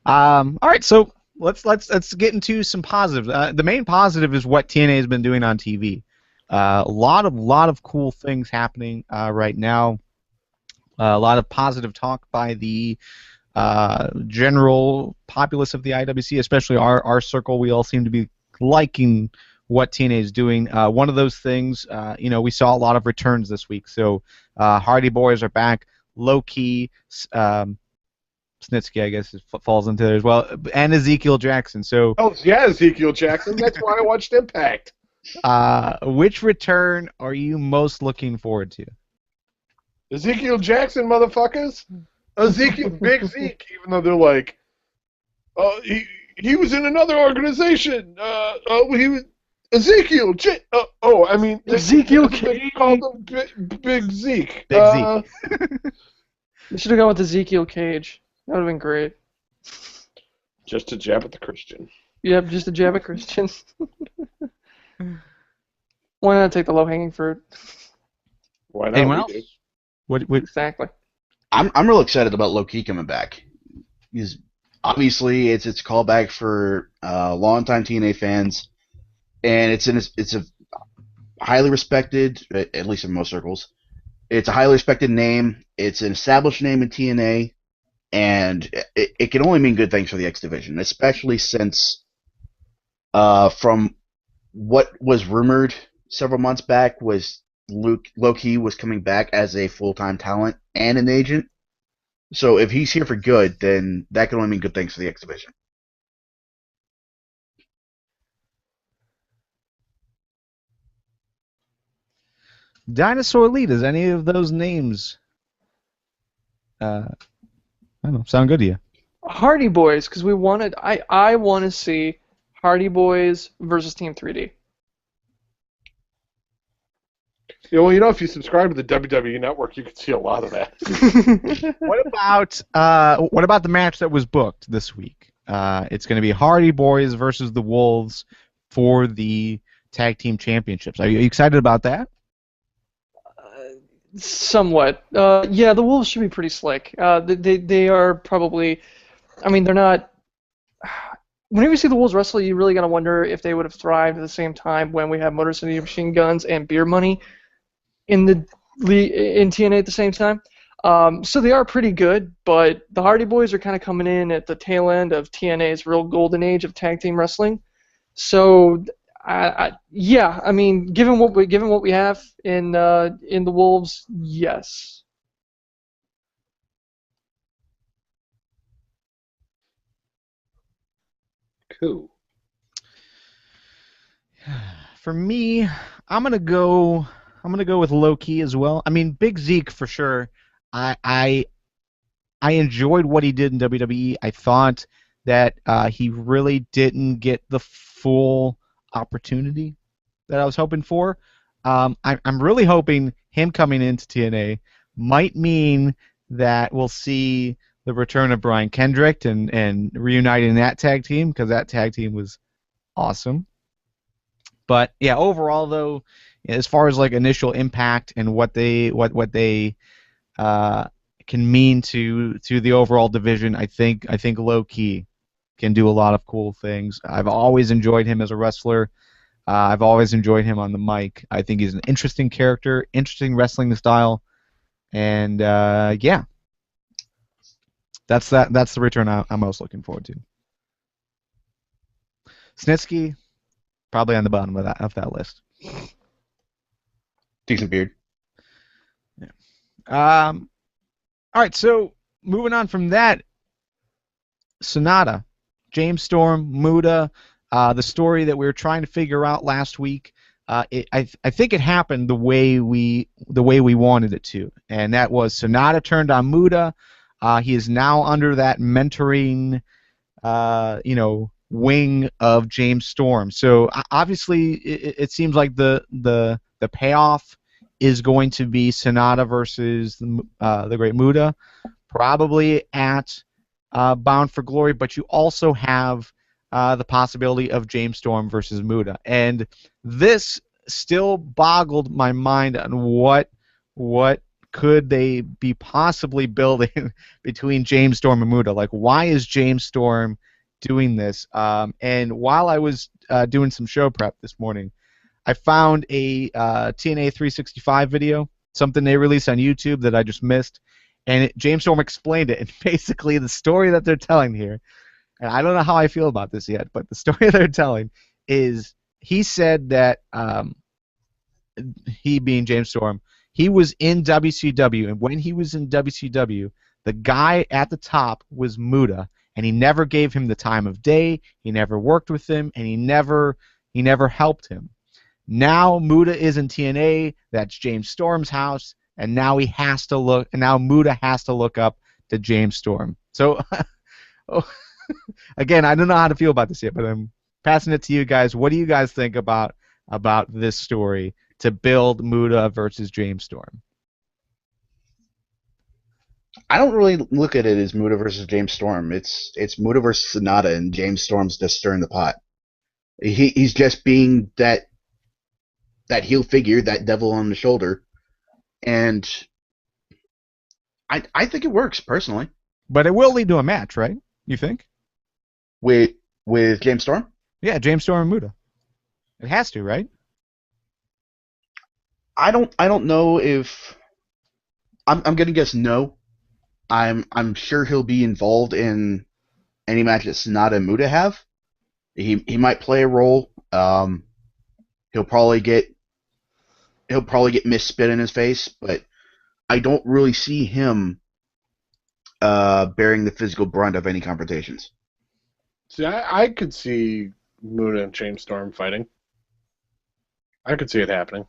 All right, so let's get into some positives. The main positive is what TNA has been doing on TV. A lot of cool things happening right now. A lot of positive talk by the general populace of the IWC, especially our circle. We all seem to be liking what TNA is doing. One of those things, we saw a lot of returns this week. So Hardy Boys are back. Low Key, Snitsky, I guess, falls into there as well, and Ezekiel Jackson. So. Oh yeah, Ezekiel Jackson. That's why I watched Impact. Which return are you most looking forward to? Ezekiel Jackson, motherfuckers. Ezekiel, Big Zeke, even though they're like, he was in another organization. He was Ezekiel. Ezekiel They called him Big Zeke. Big Zeke. We should have gone with Ezekiel Cage. That would have been great. Just a jab at the Christian. Yep, just a jab at Christian. Why not take the low-hanging fruit? Why not? Anyone else? What? Exactly. I'm real excited about Low Key coming back. Because obviously it's a callback for longtime TNA fans, and it's a highly respected, at least in most circles. It's a highly respected name. It's an established name in TNA, and it can only mean good things for the X Division, especially since from what was rumored several months back was Low Key was coming back as a full-time talent and an agent. So if he's here for good, then that can only mean good things for the X Division. Dinosaur Lee, does any of those names I don't know, sound good to you? Hardy Boys, because I want to see Hardy Boys versus Team 3D. Yeah, well, if you subscribe to the WWE Network, you can see a lot of that. What about the match that was booked this week? It's going to be Hardy Boys versus the Wolves for the Tag Team Championships. Are you excited about that? Somewhat. Yeah, the Wolves should be pretty slick. They are probably. I mean, they're not. Whenever you see the Wolves wrestle, you really gotta wonder if they would have thrived at the same time when we have Motor City Machine Guns and Beer Money in TNA at the same time. So they are pretty good, but the Hardy Boys are kind of coming in at the tail end of TNA's real golden age of tag team wrestling. So, yeah, I mean, given what we have in the Wolves, yes. Cool. For me, I'm gonna go with Low Key as well. I mean, Big Zeke for sure. I enjoyed what he did in WWE. I thought that he really didn't get the full opportunity that I was hoping for. I'm really hoping him coming into TNA might mean that we'll see the return of Brian Kendrick and reuniting that tag team, because that tag team was awesome. But yeah, overall though, as far as like initial impact and what they can mean to the overall division. I think Low Ki can do a lot of cool things. I've always enjoyed him as a wrestler. I've always enjoyed him on the mic. I think he's an interesting character, interesting wrestling style, and yeah, that's the return I'm most looking forward to. Snitsky, probably on the bottom of that list. Decent beard. Yeah. All right, so moving on from that, Sonata, James Storm, Muta, the story that we were trying to figure out last week. I think it happened the way we wanted it to, and that was Sonata turned on Muta. He is now under that mentoring, wing of James Storm. So obviously, it seems like the payoff is going to be Sonata versus the Great Muta, probably at Bound for Glory. But you also have the possibility of James Storm versus Muta, and this still boggled my mind on what could they be possibly building between James Storm and Muta. Like, why is James Storm doing this? And while I was doing some show prep this morning, I found a TNA 365 video, something they released on YouTube that I just missed, and James Storm explained it. And basically, the story that they're telling here, and I don't know how I feel about this yet, but the story they're telling is he said that he, being James Storm, he was in WCW, and when he was in WCW, the guy at the top was Muta, and he never gave him the time of day, he never worked with him, and he never helped him. Now Muta is in TNA, that's James Storm's house, and now Muta has to look up to James Storm. So, again, I don't know how to feel about this yet, but I'm passing it to you guys. What do you guys think about this story to build Muta versus James Storm? I don't really look at it as Muta versus James Storm. It's Muta versus Sonata, and James Storm's just stirring the pot. He's just being that heel figure, that devil on the shoulder, and I think it works personally. But it will lead to a match, right? You think? With James Storm? Yeah, James Storm and Muta. It has to, right? I don't know if I'm gonna guess no. I'm sure he'll be involved in any match that Sonata and Muta have. He might play a role. He'll probably get misspit in his face, but I don't really see him bearing the physical brunt of any confrontations. See, I could see Muta and James Storm fighting. I could see it happening.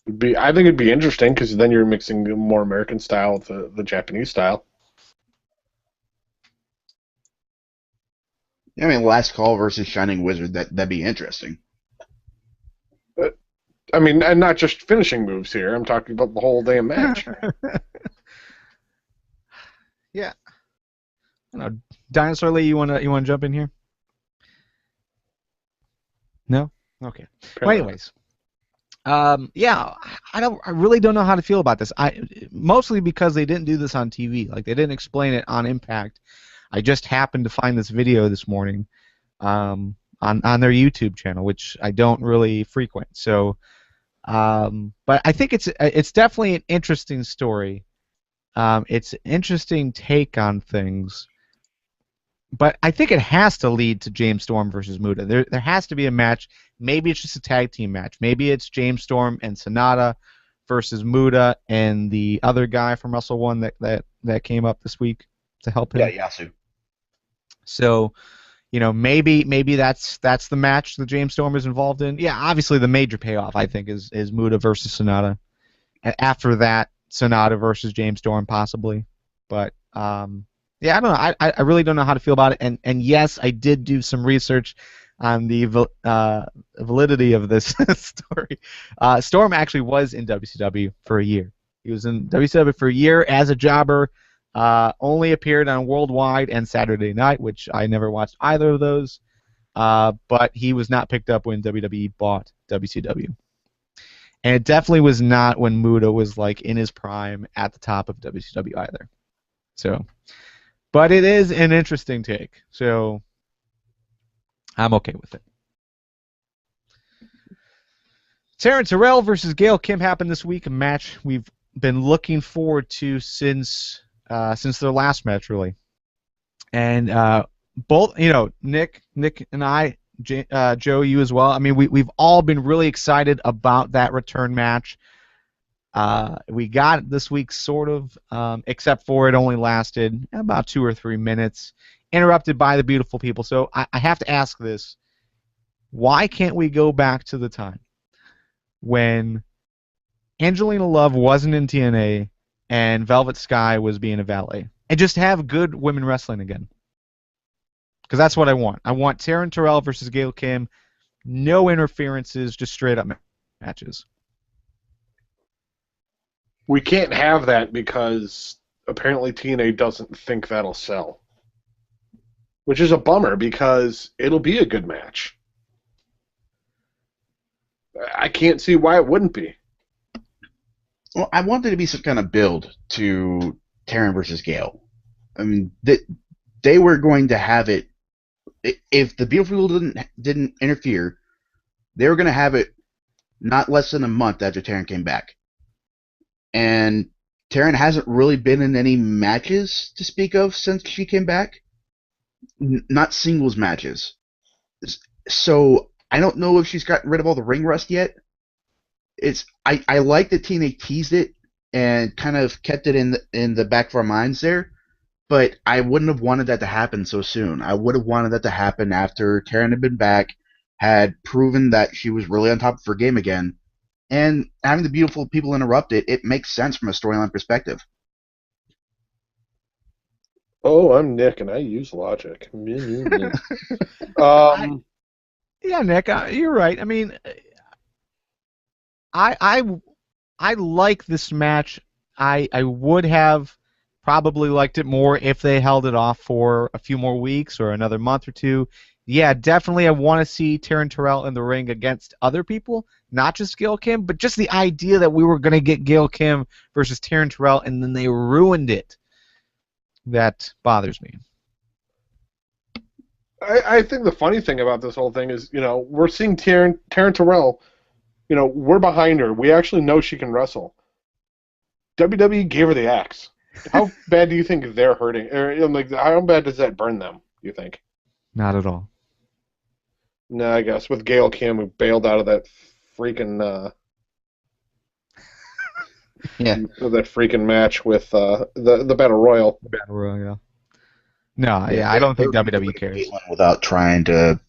I think it'd be interesting because then you're mixing the more American style with the Japanese style. I mean, Last Call versus Shining Wizard, that'd be interesting. I mean, and not just finishing moves here. I'm talking about the whole damn match. Yeah. I don't know. Dinosaur Lee, you wanna jump in here? No? Okay. Well, anyways. Yeah, I really don't know how to feel about this. Mostly because they didn't do this on TV. Like, they didn't explain it on Impact. I just happened to find this video this morning on their YouTube channel, which I don't really frequent. So, but I think it's definitely an interesting story. It's an interesting take on things. But I think it has to lead to James Storm versus Muta. There has to be a match. Maybe it's just a tag team match. Maybe it's James Storm and Sonata versus Muta and the other guy from Wrestle One that came up this week to help him. Yeah, Yasu. So, maybe that's the match that James Storm is involved in. Yeah, obviously the major payoff I think is Muta versus Sonata. And after that, Sonata versus James Storm possibly. But yeah, I don't know. I really don't know how to feel about it. And yes, I did do some research on the validity of this story. Storm actually was in WCW for a year. He was in WCW for a year as a jobber. Only appeared on Worldwide and Saturday Night, which I never watched either of those. but he was not picked up when WWE bought WCW. And it definitely was not when Muta was like in his prime at the top of WCW either. So, but it is an interesting take. So, I'm okay with it. Taryn Terrell versus Gail Kim happened this week, a match we've been looking forward to since their last match, really. And both, Nick and I, Joe, you as well. I mean, we've all been really excited about that return match. We got it this week, sort of, except for it only lasted about 2 or 3 minutes, interrupted by the beautiful people. So I have to ask this: why can't we go back to the time when Angelina Love wasn't in TNA and Velvet Sky was being a valet, and just have good women wrestling again? Because that's what I want. I want Taryn Terrell versus Gail Kim, no interferences, just straight up matches. We can't have that because apparently TNA doesn't think that'll sell. Which is a bummer because it'll be a good match. I can't see why it wouldn't be. Well, I want there to be some kind of build to Taryn versus Gail. I mean, they were going to have it. If the beautiful people didn't interfere, they were going to have it not less than a month after Taryn came back. And Taryn hasn't really been in any matches to speak of since she came back. Not singles matches. So I don't know if she's gotten rid of all the ring rust yet. I like that TNA teased it and kind of kept it in the back of our minds there. But I wouldn't have wanted that to happen so soon. I would have wanted that to happen after Taryn had been back, had proven that she was really on top of her game again, and having the beautiful people interrupt it makes sense from a storyline perspective. Oh, I'm Nick, and I use logic. Yeah, Nick, you're right. I mean, I like this match. I would have probably liked it more if they held it off for a few more weeks or another month or two. Yeah, definitely I want to see Taryn Terrell in the ring against other people, not just Gail Kim, but just the idea that we were going to get Gail Kim versus Taryn Terrell and then they ruined it. That bothers me. I think the funny thing about this whole thing is, we're seeing Taryn Terrell, we're behind her. We actually know she can wrestle. WWE gave her the axe. How bad do you think they're hurting? Or, how bad does that burn them, you think? Not at all. No, I guess with Gail Kim, who bailed out of that freaking that freaking match with the Battle Royal. Battle Royal, yeah. No, yeah, I don't think WWE cares. Without trying to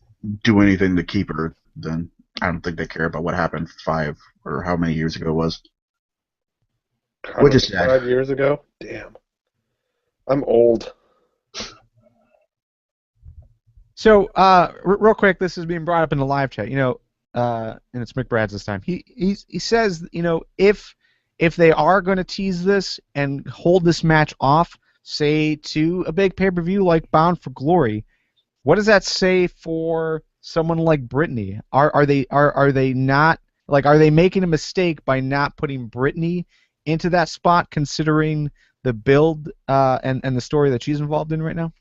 do anything to keep her, then I don't think they care about what happened 5 or how many years ago it was. Which is sad. 5 years ago? Damn. I'm old. So, real quick, this is being brought up in the live chat. And it's McBrad's this time. He says, if they are going to tease this and hold this match off, say to a big pay-per-view like Bound for Glory, what does that say for someone like Brittany? Are they not, like, are they making a mistake by not putting Brittany into that spot, considering the build and the story that she's involved in right now?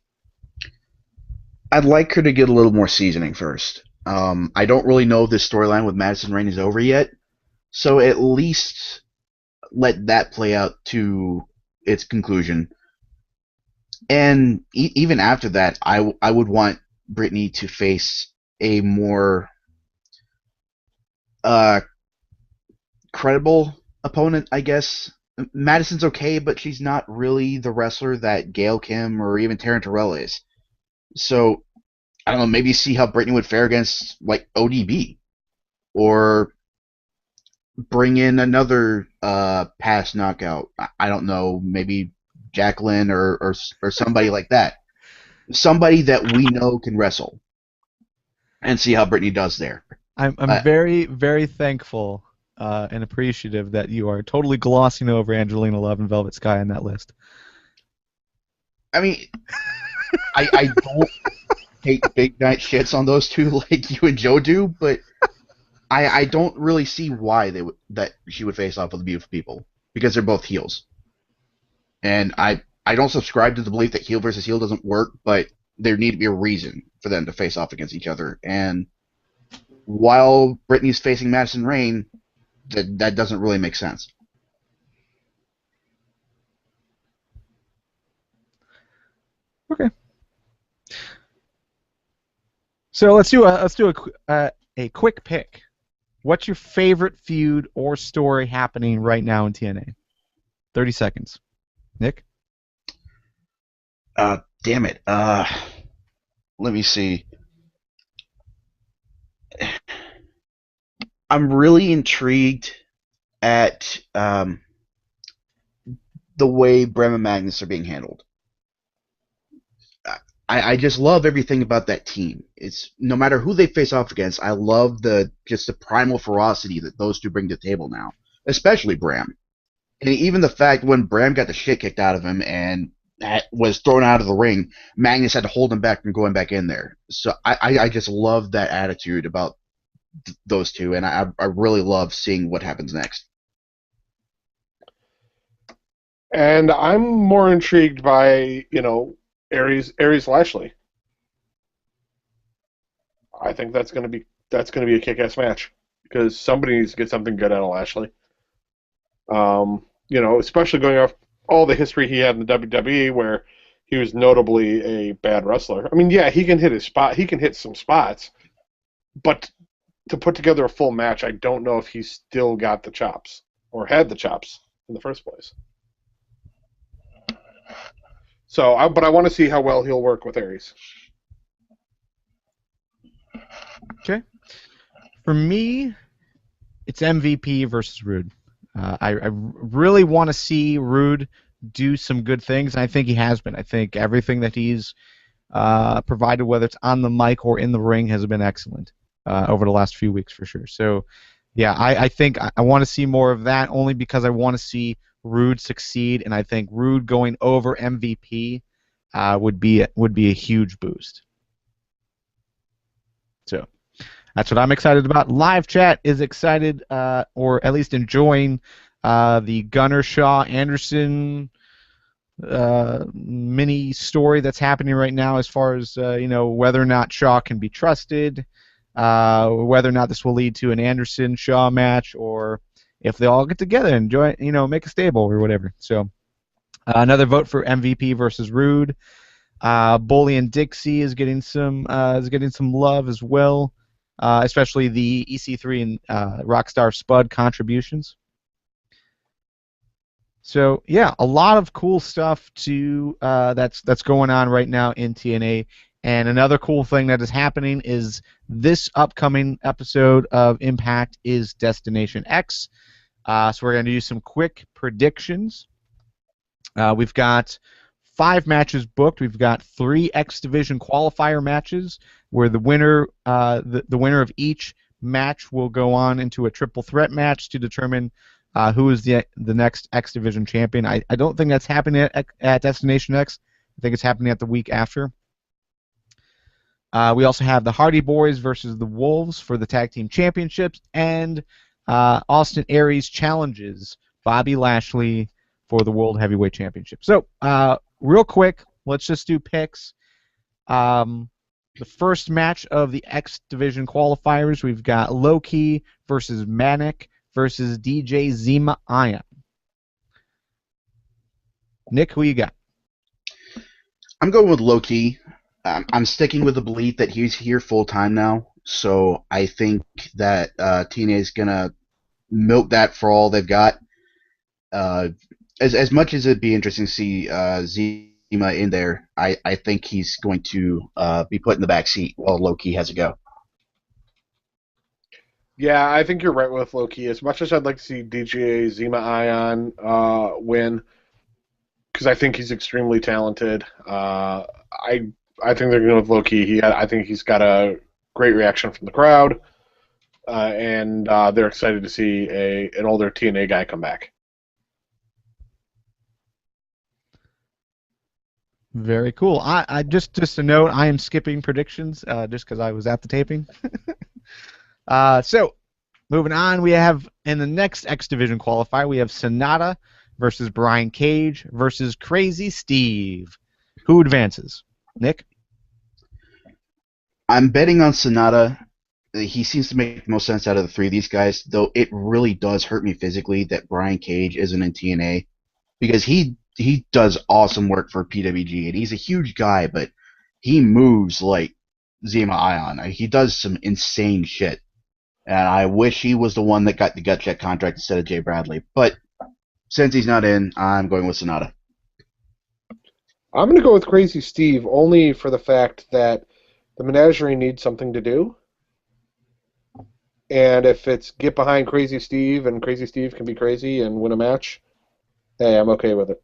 I'd like her to get a little more seasoning first. I don't really know if this storyline with Madison Rain is over yet, so at least let that play out to its conclusion. And even after that, I would want Brittany to face a more credible opponent, I guess. Madison's okay, but she's not really the wrestler that Gail Kim or even Taryn Terrell is. So, I don't know, maybe see how Brittany would fare against, like, ODB. Or bring in another past knockout. I don't know, maybe Jacqueline or somebody like that. Somebody that we know can wrestle. And see how Brittany does there. I'm very, very thankful and appreciative that you are totally glossing over Angelina Love and Velvet Sky on that list. I mean, I don't take big night shits on those two like you and Joe do, but I don't really see why that she would face off with the Beautiful People, because they're both heels. And I don't subscribe to the belief that heel versus heel doesn't work, but there need to be a reason for them to face off against each other. And while Brittany's facing Madison Rayne, that doesn't really make sense. Okay. So let's do a quick pick. What's your favorite feud or story happening right now in TNA? 30 seconds. Nick? Damn it. Let me see. I'm really intrigued at the way Bram and Magnus are being handled. I just love everything about that team. It's no matter who they face off against, I love the primal ferocity that those two bring to the table now, especially Bram. And even the fact when Bram got the shit kicked out of him and was thrown out of the ring, Magnus had to hold him back from going back in there. So I just love that attitude about those two, and I really love seeing what happens next. And I'm more intrigued by, Aries Lashley. I think that's gonna be a kick-ass match, because somebody needs to get something good out of Lashley. Especially going off all the history he had in the WWE, where he was notably a bad wrestler. I mean, yeah, he can hit his spot. He can hit some spots, but to put together a full match, I don't know if he's still got the chops or had the chops in the first place. So, but I want to see how well he'll work with Aries. Okay. For me, it's MVP versus Rude. I really want to see Rude do some good things, and I think he has been. I think everything that he's provided, whether it's on the mic or in the ring, has been excellent over the last few weeks for sure. So, yeah, I think I want to see more of that, only because I want to see Rude succeed, and I think Rude going over MVP would be a huge boost. So that's what I'm excited about. Live chat is excited, or at least enjoying the Gunner Shaw Anderson mini story that's happening right now, as far as whether or not Shaw can be trusted, whether or not this will lead to an Anderson Shaw match, or if they all get together and join, make a stable or whatever. So another vote for MVP versus Rude. Bully and Dixie is getting some love as well, especially the EC3 and Rockstar Spud contributions. So yeah, a lot of cool stuff that's going on right now in TNA. And another cool thing that is happening is this upcoming episode of Impact is Destination X. So we're going to do some quick predictions. We've got 5 matches booked. We've got 3 X Division qualifier matches, where the winner of each match will go on into a triple threat match to determine who is the next X Division champion. I don't think that's happening at Destination X. I think it's happening at the week after. We also have the Hardy Boys versus the Wolves for the Tag Team Championships, and Austin Aries challenges Bobby Lashley for the World Heavyweight Championship. So, real quick, let's just do picks. The first match of the X Division qualifiers, we've got Low-Key versus Manic versus DJ Zima Ion. Nick, who you got? I'm going with Low-Key. I'm sticking with the belief that he's here full time now, so I think that TNA is gonna milk that for all they've got. As much as it'd be interesting to see Zima in there, I think he's going to be put in the back seat while Low-Key has a go. Yeah, I think you're right with Low-Key. As much as I'd like to see DJ Zima Ion win, because I think he's extremely talented, I think they're going with Low-Key. I think he's got a great reaction from the crowd, and they're excited to see an older TNA guy come back. Very cool. I just a note. I am skipping predictions just because I was at the taping. So moving on, we have in the next X Division qualifier, we have Sonata versus Brian Cage versus Crazy Steve. Who advances? Nick? I'm betting on Sonata. He seems to make the most sense out of the three of these guys, though it really does hurt me physically that Brian Cage isn't in TNA because he does awesome work for PWG, and he's a huge guy, but he moves like Zema Ion. He does some insane shit, and I wish he was the one that got the gut check contract instead of Jay Bradley. But since he's not in, I'm going with Sonata. I'm going to go with Crazy Steve only for the fact that the menagerie needs something to do. And if it's get behind Crazy Steve and Crazy Steve can be crazy and win a match, hey, I'm okay with it.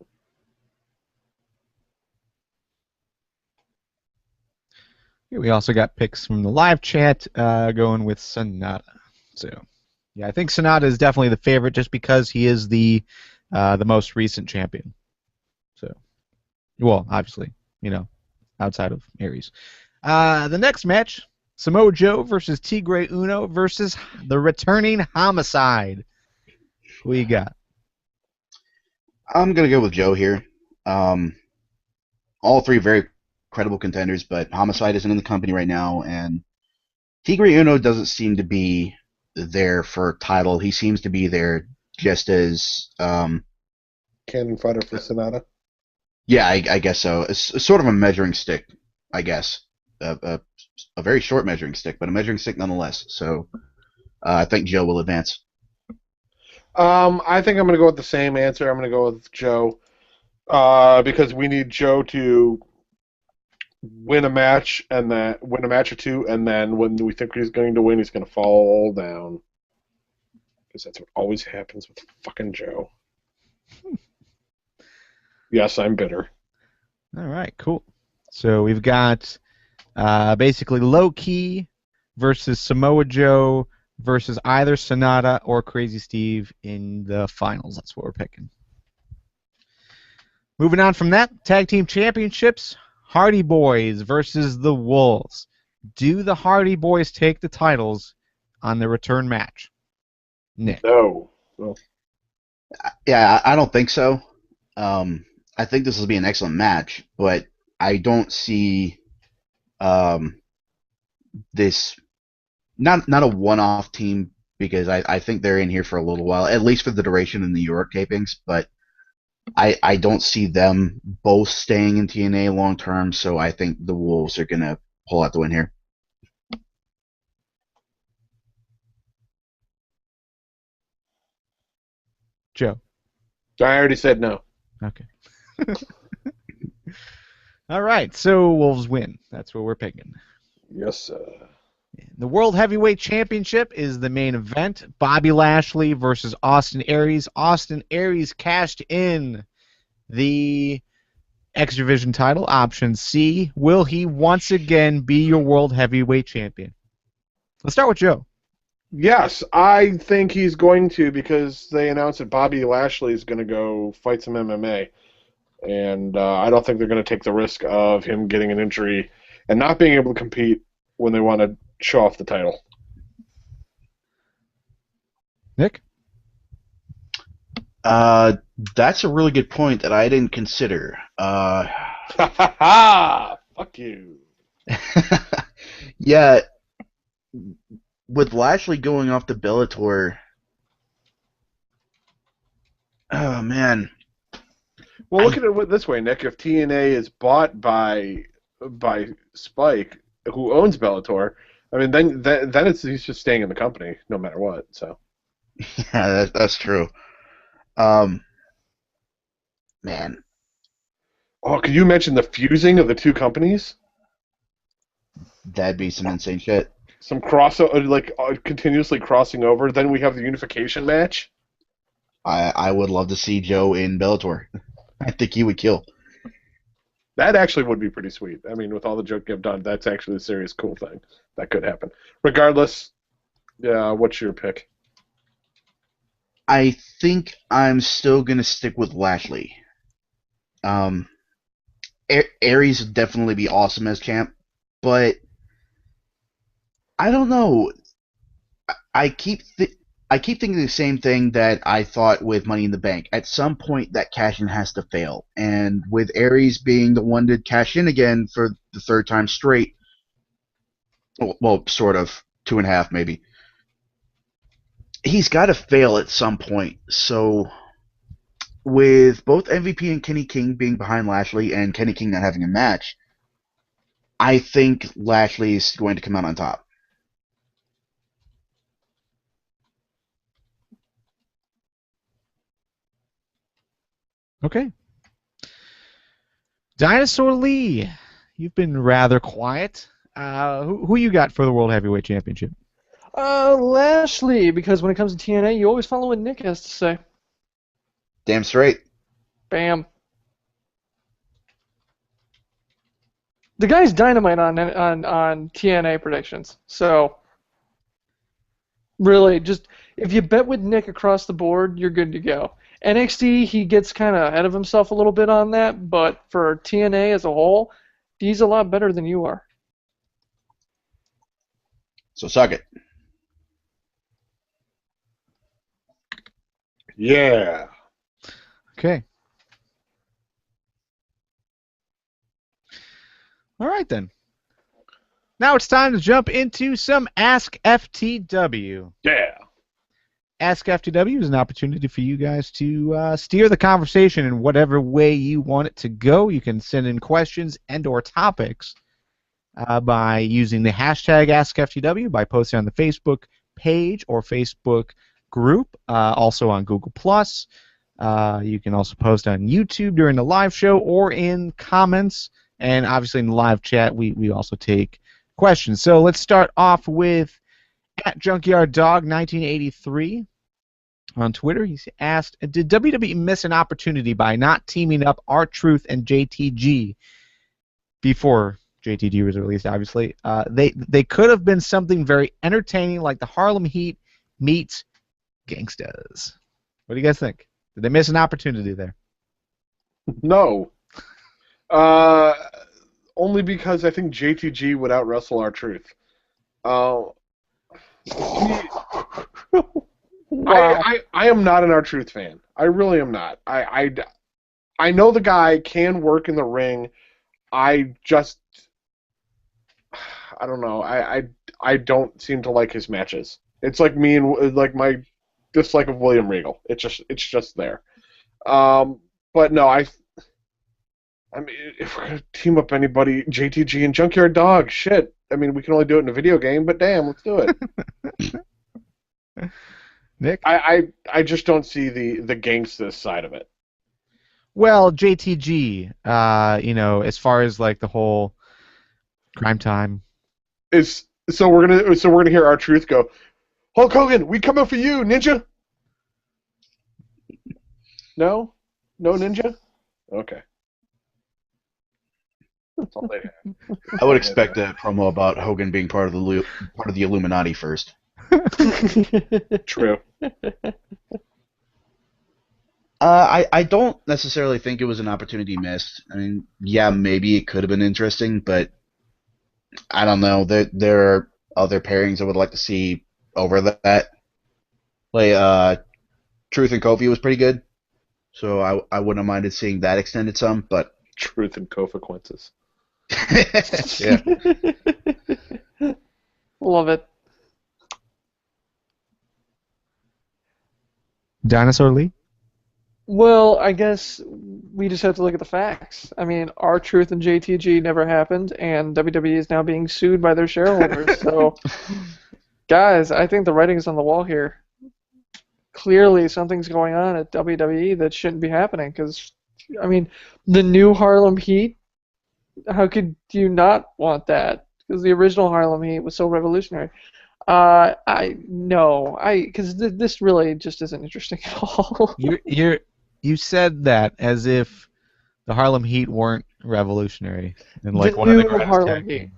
We also got picks from the live chat going with Sonata. So, yeah, I think Sonata is definitely the favorite just because he is the most recent champion. So, well, obviously, outside of Aries. The next match, Samoa Joe versus Tigre Uno versus the returning Homicide. Who you got? I'm going to go with Joe here. All three very credible contenders, but Homicide isn't in the company right now, and Tigre Uno doesn't seem to be there for a title. He seems to be there just as Cannon fodder for Sonata. yeah, I guess so. It's sort of a measuring stick, I guess. A very short measuring stick, but a measuring stick nonetheless. So I think Joe will advance. I think I'm going to go with the same answer. I'm going to go with Joe because we need Joe to win a match or two, and then when we think he's going to win, he's going to fall down. Because that's what always happens with fucking Joe. Yes, I'm bitter. All right, cool. So we've got basically Low Key versus Samoa Joe versus either Sonata or Crazy Steve in the finals. That's what we're picking. Moving on from that, Tag Team Championships, Hardy Boys versus the Wolves. Do the Hardy Boys take the titles on the return match? Nick? No. Well, Yeah, I don't think so. I think this will be an excellent match, but I don't see this not a one-off team because I think they're in here for a little while, at least for the duration of the New York tapings, but I don't see them both staying in TNA long term, so I think the Wolves are going to pull out the win here. Joe? I already said no. Okay. All right, so Wolves win. That's what we're picking. Yes, sir. The World Heavyweight Championship is the main event. Bobby Lashley versus Austin Aries. Austin Aries cashed in the X Division title, option C. Will he once again be your World Heavyweight Champion? Let's start with Joe. Yes, I think he's going to because they announced that Bobby Lashley is going to go fight some MMA. And I don't think they're going to take the risk of him getting an injury and not being able to compete when they want to show off the title. Nick? That's a really good point that I didn't consider. Ha ha ha! Fuck you. Yeah, with Lashley going off the Bellator, oh man. Well, look at it this way, Nick. If TNA is bought by Spike, who owns Bellator, I mean, then he's just staying in the company no matter what. So. Yeah, that's true. Man. Oh, could you mention the fusing of the two companies? That'd be some insane shit. Some continuously crossing over. Then we have the unification match. I would love to see Joe in Bellator. I think he would kill. That actually would be pretty sweet. I mean, with all the joking I've done, that's actually a serious cool thing that could happen. Regardless, what's your pick? I think I'm still gonna stick with Lashley. Aries would definitely be awesome as champ, but I don't know. I keep I keep thinking the same thing that I thought with Money in the Bank. At some point, that cash in has to fail, and with Aries being the one to cash in again for the third time straight, well, sort of 2.5 maybe. He's got to fail at some point. So, with both MVP and Kenny King being behind Lashley and Kenny King not having a match, I think Lashley is going to come out on top. Okay. Dinosaur Lee, you've been rather quiet. Who you got for the World Heavyweight Championship? Lashley, because when it comes to TNA, you always follow what Nick has to say. Damn straight. Bam. The guy's dynamite on TNA predictions. So, really, just if you bet with Nick across the board, you're good to go. NXT, he gets kind of ahead of himself a little bit on that, but for TNA as a whole, he's a lot better than you are. So suck it. Yeah. Okay. All right, then. Now it's time to jump into some Ask FTW. Yeah. Ask FTW is an opportunity for you guys to steer the conversation in whatever way you want it to go. You can send in questions and/or topics by using the hashtag AskFTW, by posting on the Facebook page or Facebook group, also on Google+. You can also post on YouTube during the live show or in comments, and obviously in the live chat we also take questions. So let's start off with at JunkyardDog1983 on Twitter. He's asked, did WWE miss an opportunity by not teaming up R-Truth and JTG before JTG was released, obviously? They could have been something very entertaining like the Harlem Heat meets Gangstas. What do you guys think? Did they miss an opportunity there? No. Only because I think JTG would out-wrestle R-Truth. Wow. I am not an R-Truth fan. I really am not. I know the guy can work in the ring. I don't know. I don't seem to like his matches. It's like me and like my dislike of William Regal. It's just there. But no, I mean, if we're gonna team up anybody, JTG and Junkyard Dog, shit. I mean, we can only do it in a video game, but damn, let's do it. Nick? I just don't see the gangsta side of it. Well, JTG, as far as like the whole Crime Time. So we're gonna hear R-Truth go, Hulk Hogan, we coming for you, Ninja. No Ninja. Okay. That's all they have. I would expect a promo about Hogan being part of the Illuminati first. True. I don't necessarily think it was an opportunity missed. I mean, yeah, maybe it could have been interesting, but I don't know. There are other pairings I would like to see over that. Like, Truth and Kofi was pretty good, so I wouldn't have minded seeing that extended some, but... Truth and consequences. Yeah. Love it. Dinosaur Lee? Well, I guess we just have to look at the facts. I mean, R-Truth and JTG never happened, and WWE is now being sued by their shareholders. So, guys, I think the writing's on the wall here. Clearly, something's going on at WWE that shouldn't be happening, because, I mean, the new Harlem Heat, how could you not want that? Because the original Harlem Heat was so revolutionary. Because this really just isn't interesting at all. You said that as if the Harlem Heat weren't revolutionary and like The one of the new greatest Harlem tag Heat. teams.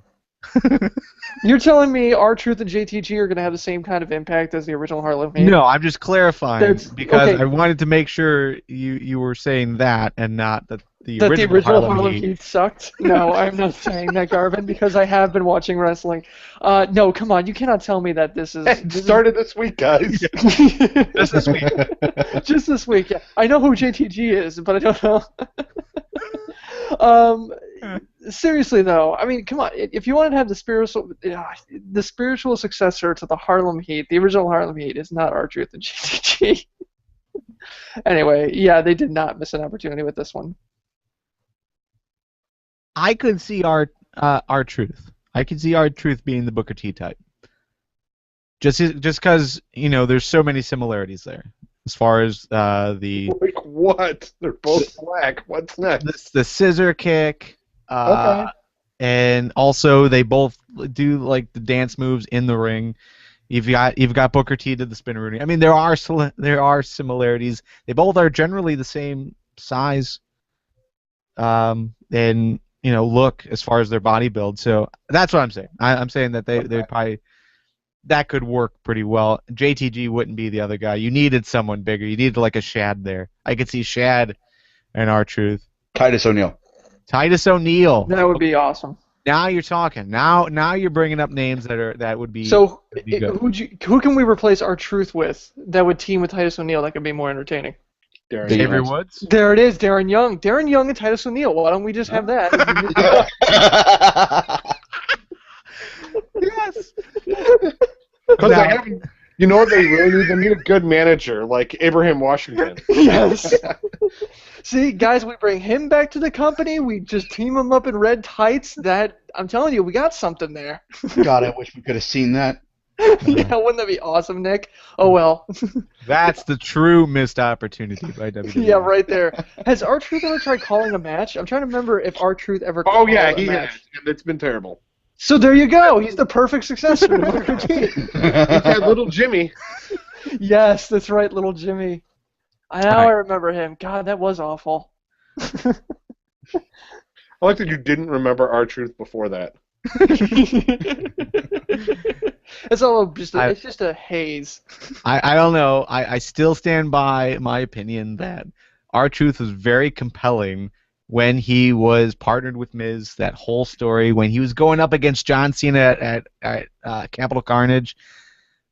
You're telling me R-Truth and JTG are going to have the same kind of impact as the original Harlem Heat? No, I'm just clarifying because okay. I wanted to make sure you were saying that and not that the that the original Harlem Harlem Heat. Heat sucked? No, I'm not saying that, Garvin, because I have been watching wrestling. No, come on, you cannot tell me that this is... It started this week, guys. Just this week. Just this week, yeah. I know who JTG is, but I don't know. Seriously, though, I mean, come on. If you want to have the spiritual successor to the Harlem Heat, the original Harlem Heat is not R-Truth and JTG. Anyway, yeah, they did not miss an opportunity with this one. I could see R-Truth. I could see R-Truth being the Booker T type. Just because, there's so many similarities there. As far as the... Like what? They're both black. What's next? The scissor kick. Okay. And also, they both do, like, the dance moves in the ring. You've got Booker T to the spinneroonie. I mean, there are similarities. They both are generally the same size, and look as far as their body build. So that's what I'm saying. I'm saying that they probably that could work pretty well. JTG wouldn't be the other guy. You needed someone bigger. You needed like a Shad there. I could see Shad and R-Truth. Titus O'Neil. Titus O'Neil. That would be awesome. Now you're talking. Now you're bringing up names that would be. So, good. who can we replace R-Truth with that would team with Titus O'Neil that could be more entertaining? Xavier Woods. There it is, Darren Young. Darren Young and Titus O'Neil. Why don't we just have that? Yes. Because they haven't. You know what they really need? They need a good manager like Abraham Washington. Yes. See, guys, we bring him back to the company. We just team him up in red tights. I'm telling you, we got something there. God, I wish we could have seen that. Yeah, wouldn't that be awesome, Nick? Oh, well. That's the true missed opportunity by WWE. Yeah, right there. Has R-Truth ever tried calling a match? I'm trying to remember if R-Truth ever Oh, called yeah, a he match. has. And it's been terrible. So there you go. He's the perfect successor to Booker T. He's had little Jimmy. Yes, that's right, little Jimmy. Now I remember him. God, that was awful. I like that you didn't remember R-Truth before that. It's all it's just a haze. I don't know. I still stand by my opinion that R-Truth was very compelling when he was partnered with Miz, that whole story, when he was going up against John Cena at Capital Carnage.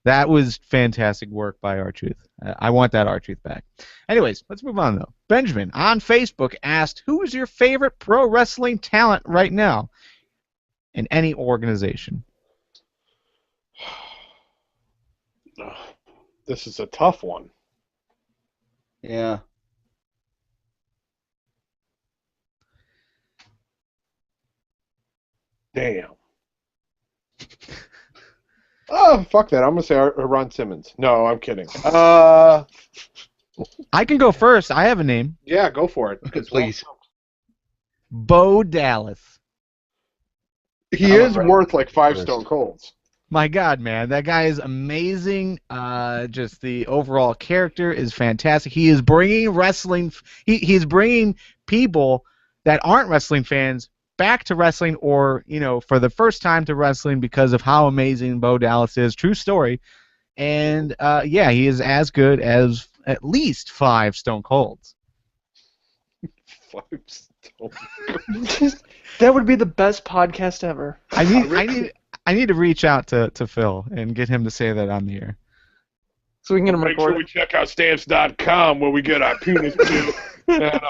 That was fantastic work by R-Truth. I want that R-Truth back. Anyways, let's move on, though. Benjamin on Facebook asked, who is your favorite pro wrestling talent right now in any organization? This is a tough one. Yeah. Damn. Oh, fuck that. I'm going to say Ron Simmons. No, I'm kidding. I can go first. I have a name. Yeah, go for it. Please. Bo Dallas. He is worth like 5 Stone Colds. My God, man, that guy is amazing. Just the overall character is fantastic. He is bringing wrestling. He's bringing people that aren't wrestling fans back to wrestling, or for the first time to wrestling because of how amazing Bo Dallas is. True story. And yeah, he is as good as at least 5 Stone Colds. 5 Stone Colds. That would be the best podcast ever. I need to reach out to Phil and get him to say that on the air. So we can get him Make sure recorded. we check out stamps.com where we get our penis bill. And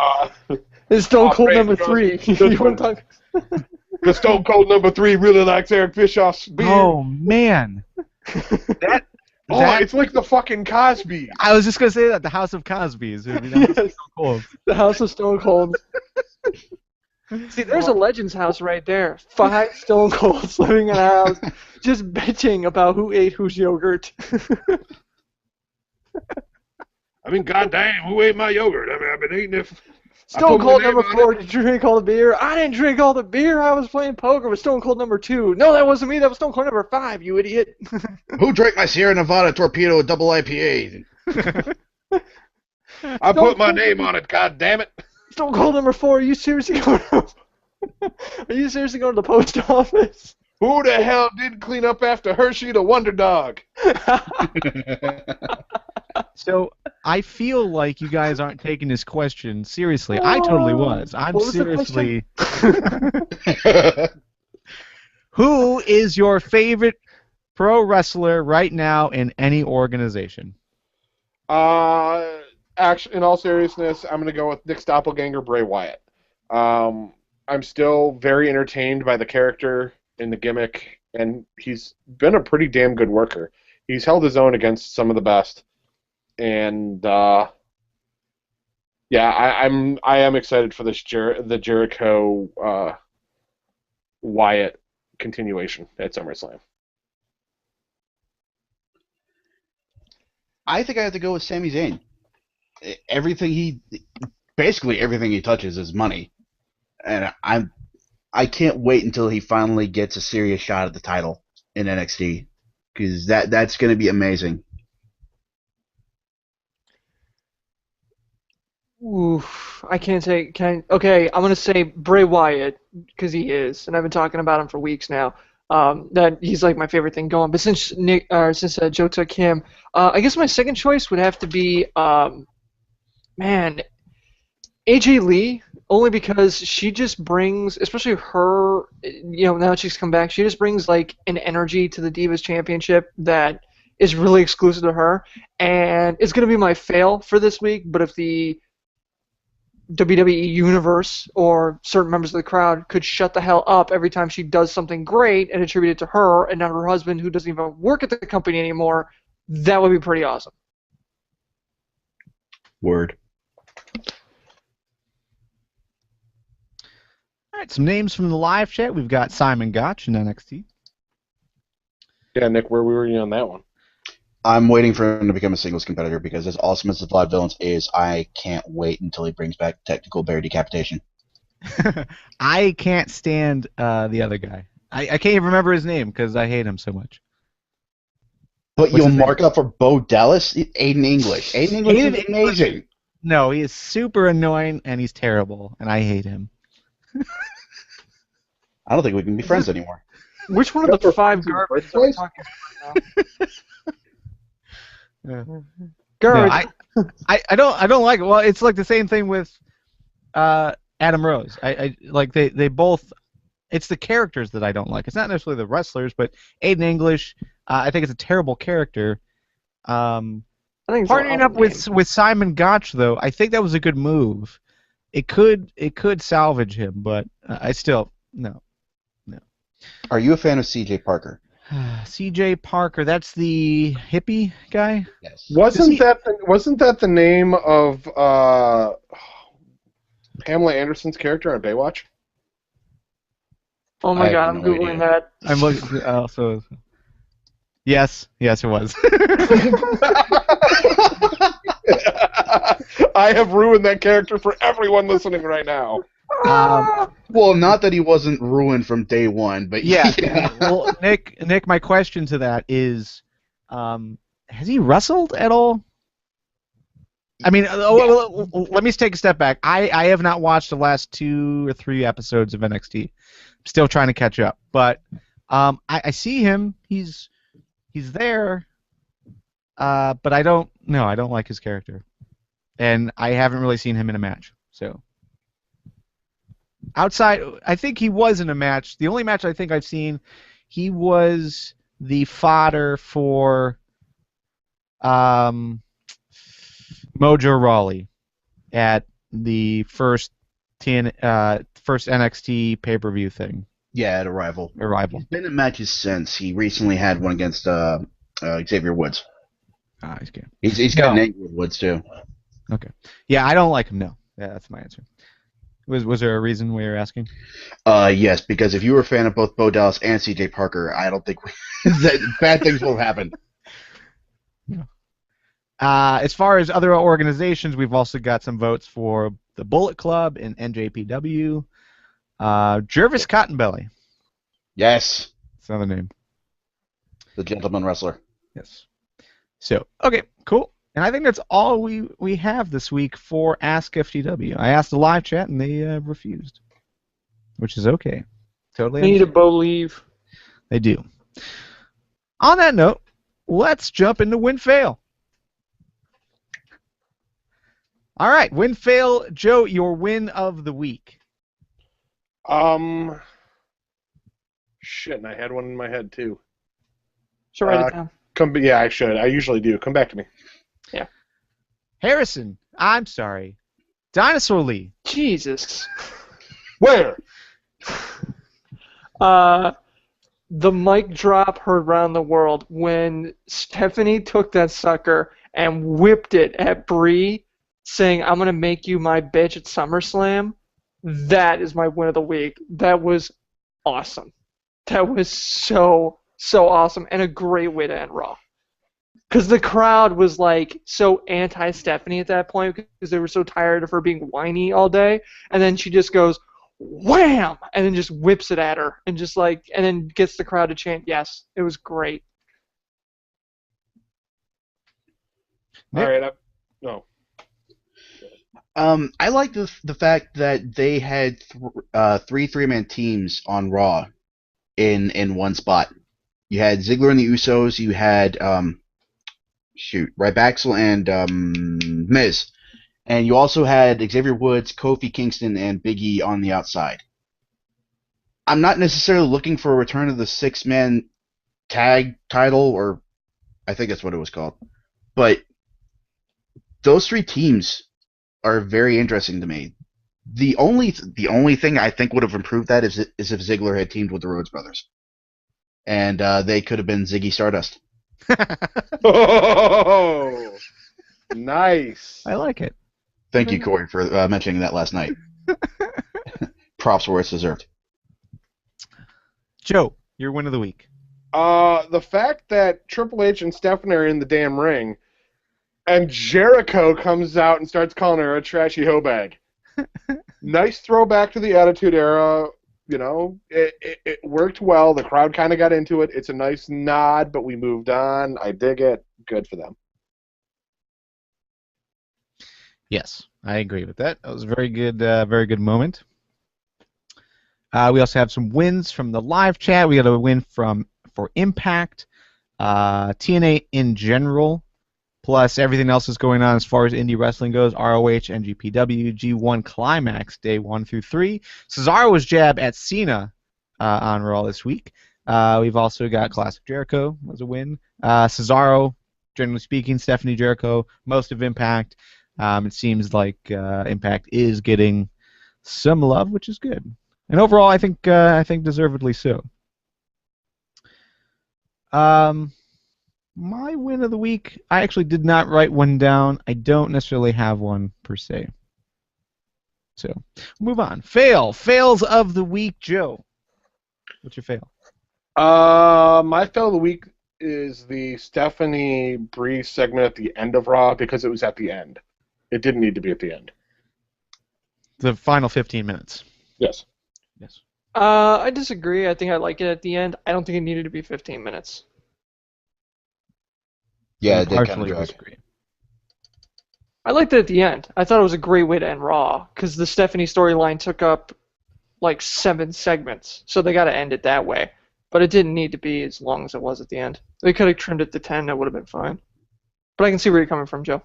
It's Stone Cold man, number 3. You want to talk? the Stone Cold number 3 really likes Eric Bischoff's beer. Oh man, It's like the fucking Cosby. I was just gonna say that the House of Cosby's. I mean, that was Yes. so cool. The House of Stone Cold. See, there's a Legends house right there. 5 Stone Colds living in a house, just bitching about who ate whose yogurt. I mean, goddamn, who ate my yogurt? I mean, I've been eating it. Stone Cold number 4, did you drink all the beer? I didn't drink all the beer. I was playing poker with Stone Cold number 2. No, that wasn't me. That was Stone Cold number 5, you idiot. Who drank my Sierra Nevada Torpedo double IPA? I put my name on it, goddammit. Stone Cold number 4, are you seriously going to the post office? Who the hell didn't clean up after Hershey the Wonder Dog? So I feel like you guys aren't taking this question seriously. I totally was. I'm What was the seriously. question? Who is your favorite pro wrestler right now in any organization? Actually, in all seriousness, I'm going to go with Nick's doppelganger, Bray Wyatt. I'm still very entertained by the character and the gimmick, and he's been a pretty damn good worker. He's held his own against some of the best, and I am excited for this the Jericho Wyatt continuation at SummerSlam. I think I have to go with Sami Zayn. Basically everything he touches is money, and I can't wait until he finally gets a serious shot at the title in NXT, because that's going to be amazing. Oof, I can't say. Okay, I'm gonna say Bray Wyatt because he is, and I've been talking about him for weeks now. That he's like my favorite thing going. But since Joe took him, I guess my second choice would have to be man, AJ Lee, only because she just brings, especially her, now that she's come back, she just brings like an energy to the Divas Championship that is really exclusive to her, and it's gonna be my fail for this week. But if the WWE Universe or certain members of the crowd could shut the hell up every time she does something great and attribute it to her and not her husband, who doesn't even work at the company anymore, that would be pretty awesome. Word. All right, some names from the live chat. We've got Simon Gotch in NXT. Yeah, Nick, where were you on that one? I'm waiting for him to become a singles competitor, because as awesome as the Five Villains is, I can't wait until he brings back technical bear decapitation. I can't stand the other guy. I can't even remember his name because I hate him so much. But What's you'll his name? mark up for Bo Dallas? Aiden English. Aiden English is amazing. No, he is super annoying and he's terrible, and I hate him. I don't think we can be friends anymore. Which one of the five garbage are we talking about now? Yeah. Garbage. No, I don't like it. Well, it's like the same thing with Adam Rose. I like they both. It's the characters that I don't like. It's not necessarily the wrestlers, but Aiden English. I think it's a terrible character. I think it's Partnering an up awful with Simon Gotch, though, I think that was a good move. It could salvage him, but I still no. Are you a fan of CJ Parker? CJ Parker, that's the hippie guy. Yes. Wasn't that the name of Pamela Anderson's character on Baywatch? Oh my I god, have I'm no googling idea. that. I'm looking. Also, yes, it was. I have ruined that character for everyone listening right now. Well, not that he wasn't ruined from day one, but Yeah. Well, Nick, my question to that is, has he wrestled at all? I mean, let me take a step back. I have not watched the last 2 or 3 episodes of NXT. I'm still trying to catch up, but I see him. He's there, but I don't like his character, and I haven't really seen him in a match. So outside, I think he was in a match. The only match I think I've seen, he was the fodder for Mojo Rawley at the first NXT pay-per-view thing. Yeah, at Arrival. Arrival. He's been in matches since. He recently had one against Xavier Woods. He's good. He's got an angle with Woods too. Okay. Yeah, I don't like him. No. Yeah, that's my answer. Was there a reason why you're asking? Yes, because if you were a fan of both Bo Dallas and CJ Parker, I don't think bad things will happen. No. As far as other organizations, we've also got some votes for the Bullet Club and NJPW. Jervis Cottonbelly. Yes. That's another name. The gentleman wrestler. Yes. So, okay, cool. And I think that's all we have this week for Ask FTW. I asked the live chat, and they refused, which is okay. Totally. They need a believe. They do. On that note, let's jump into win-fail. All right, win, fail, Joe. Your win of the week. Shit, and I had one in my head too. Should write it down. Yeah, I should. I usually do. Come back to me. Yeah. Harrison. I'm sorry. Dinosaur Lee. Jesus. Where? The mic drop heard around the world when Stephanie took that sucker and whipped it at Brie, saying, "I'm gonna make you my bitch at SummerSlam." That is my win of the week. That was awesome. That was so awesome and a great way to end Raw. Because the crowd was like so anti-Stephanie at that point because they were so tired of her being whiny all day, and then she just goes, wham! And then just whips it at her and just and then gets the crowd to chant yes. It was great. All right. No. I like the fact that they had three-man teams on Raw in one spot. You had Ziggler and the Usos. You had Ryback and Miz. And you also had Xavier Woods, Kofi Kingston, and Big E on the outside. I'm not necessarily looking for a return of the six-man tag title, or I think that's what it was called. But those three teams are very interesting to me. The only thing I think would have improved that is if Ziggler had teamed with the Rhodes Brothers. And they could have been Ziggy Stardust. Oh, nice. I like it. Thank you, Corey, for mentioning that last night. Props where it's deserved. Joe, your win of the week. The fact that Triple H and Stephanie are in the damn ring, and Jericho comes out and starts calling her a trashy hoe bag. Nice throwback to the Attitude Era. You know, it worked well. The crowd kind of got into it. It's a nice nod, but we moved on. I dig it. Good for them. Yes, I agree with that. That was a very good moment. We also have some wins from the live chat. We got a win for Impact, TNA in general, plus everything else that's going on as far as indie wrestling goes, ROH, NGPW, G1 Climax, day 1 through 3. Cesaro's jab at Cena on Raw this week. We've also got Classic Jericho was a win. Cesaro, generally speaking, Stephanie Jericho, most of Impact. It seems like Impact is getting some love, which is good. And overall, I think deservedly so. My win of the week, I actually did not write one down. I don't necessarily have one per se. So, move on. Fails of the week, Joe. What's your fail? My fail of the week is the Stephanie Brie segment at the end of Raw because it was at the end. It didn't need to be at the end. The final 15 minutes. Yes. Yes. I disagree. I think I like it at the end. I don't think it needed to be 15 minutes. Yeah, it did kind of partially drag. disagree. I liked it at the end. I thought it was a great way to end Raw because the Stephanie storyline took up like 7 segments, so they got to end it that way. But it didn't need to be as long as it was at the end. They could have trimmed it to 10. That would have been fine. But I can see where you're coming from, Joe.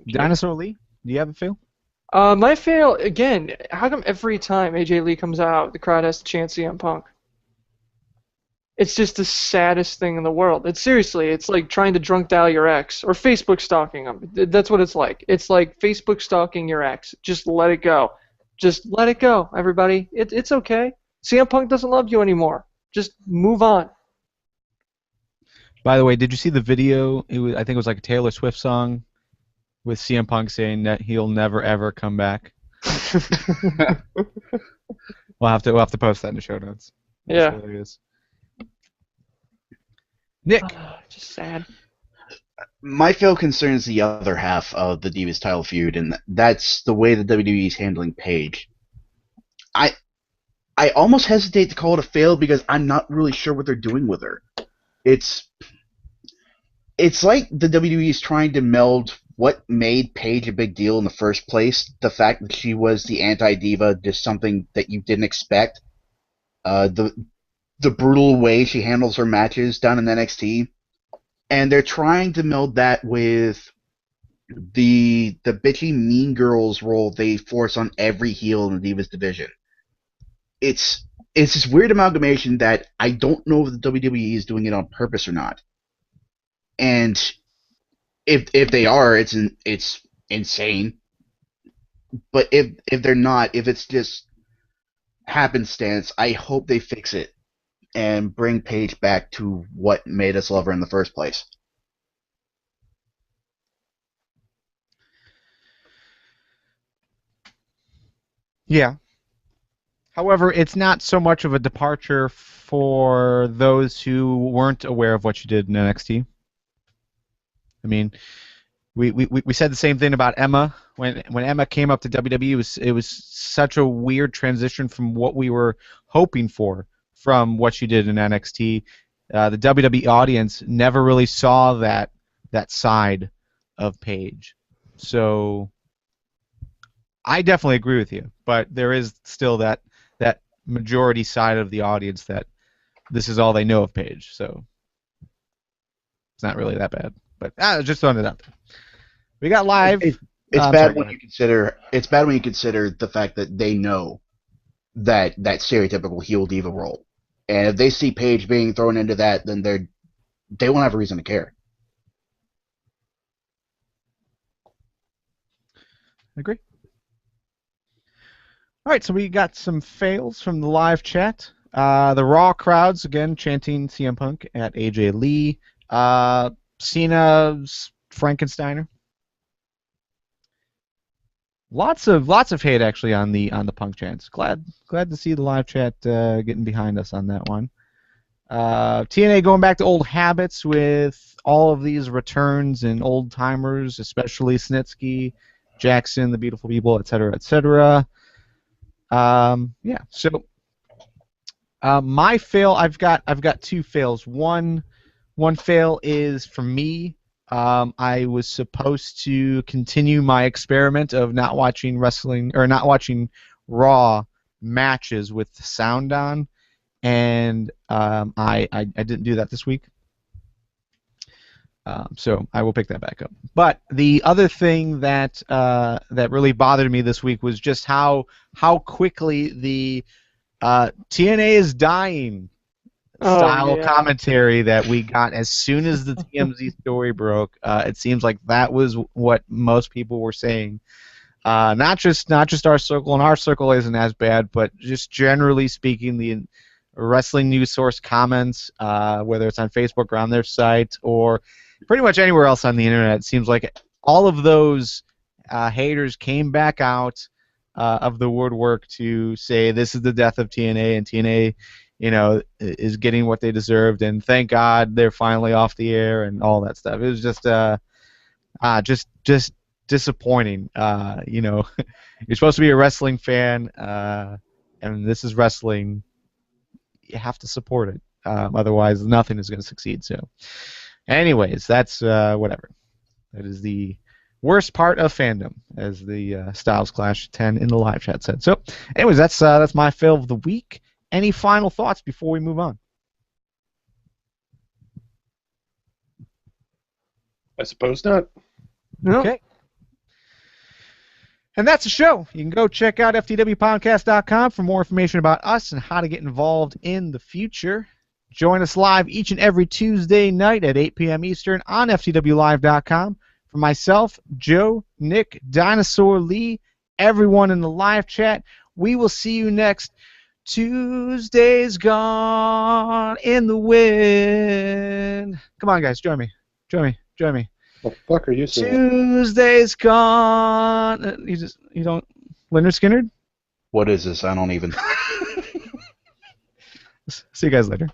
Dinosaur Lee, do you have a fail? My fail, again, how come every time AJ Lee comes out, the crowd has to chant CM Punk? It's just the saddest thing in the world. It's like trying to drunk dial your ex or Facebook stalking them. That's what it's like. It's like Facebook stalking your ex. Just let it go. Just let it go, everybody. It's okay. CM Punk doesn't love you anymore. Just move on. By the way, did you see the video? I think it was like a Taylor Swift song with CM Punk saying that he'll never ever come back. We'll have to post that in the show notes. Yeah. That's hilarious. Nick. Just sad. My fail concerns the other half of the Divas title feud, and that's the way the WWE is handling Paige. I almost hesitate to call it a fail because I'm not really sure what they're doing with her. It's like the WWE is trying to meld what made Paige a big deal in the first place, the fact that she was the anti-diva, just something that you didn't expect, the brutal way she handles her matches down in NXT, and they're trying to meld that with the bitchy mean girls role they force on every heel in the Divas division. It's this weird amalgamation that I don't know if the WWE is doing it on purpose or not. And if they are, it's insane. But if they're not, if it's just happenstance, I hope they fix it and bring Paige back to what made us love her in the first place. Yeah. However, it's not so much of a departure for those who weren't aware of what she did in NXT. I mean, we said the same thing about Emma when Emma came up to WWE. It was such a weird transition from what we were hoping for from what she did in NXT. The WWE audience never really saw that side of Paige. So I definitely agree with you, but there is still that majority side of the audience that this is all they know of Paige. So it's not really that bad. But just throwing it out there. We got live. It's bad when you consider. It's bad when you consider the fact that they know that stereotypical heel diva role, and if they see Paige being thrown into that, then they won't have a reason to care. I agree. All right, so we got some fails from the live chat. The Raw crowds again chanting CM Punk at AJ Lee. Cena's Frankensteiner. Lots of hate actually on the Punk chants. Glad to see the live chat getting behind us on that one. TNA going back to old habits with all of these returns and old timers, especially Snitsky, Jackson, the Beautiful People, etc., etc. Yeah. So my fail, I've got two fails. One fail is for me. I was supposed to continue my experiment of not watching wrestling or not watching Raw matches with the sound on, and I didn't do that this week. So I will pick that back up. But the other thing that really bothered me this week was just how quickly the TNA is dying style commentary that we got as soon as the TMZ story broke. It seems like that was what most people were saying. Not just our circle, and our circle isn't as bad, but just generally speaking, the wrestling news source comments, whether it's on Facebook or on their site or pretty much anywhere else on the internet, it seems like all of those haters came back out of the woodwork to say this is the death of TNA, and TNA, is getting what they deserved, and thank God they're finally off the air and all that stuff. It was just disappointing. You're supposed to be a wrestling fan, and this is wrestling. You have to support it, otherwise nothing is going to succeed. So. Anyways, that's whatever. That is the worst part of fandom, as the Styles Clash 10 in the live chat said. So, anyways, that's my fail of the week. Any final thoughts before we move on? I suppose not. No. Okay. And that's the show. You can go check out FTWpodcast.com for more information about us and how to get involved in the future. Join us live each and every Tuesday night at 8 p.m. Eastern on FTWLive.com. For myself, Joe, Nick, Dinosaur Lee, everyone in the live chat, we will see you next Tuesday's Gone in the Wind. Come on, guys, join me. Join me. What the fuck are you saying? Tuesday's Gone. You don't. Leonard Skinner? What is this? I don't even. See you guys later.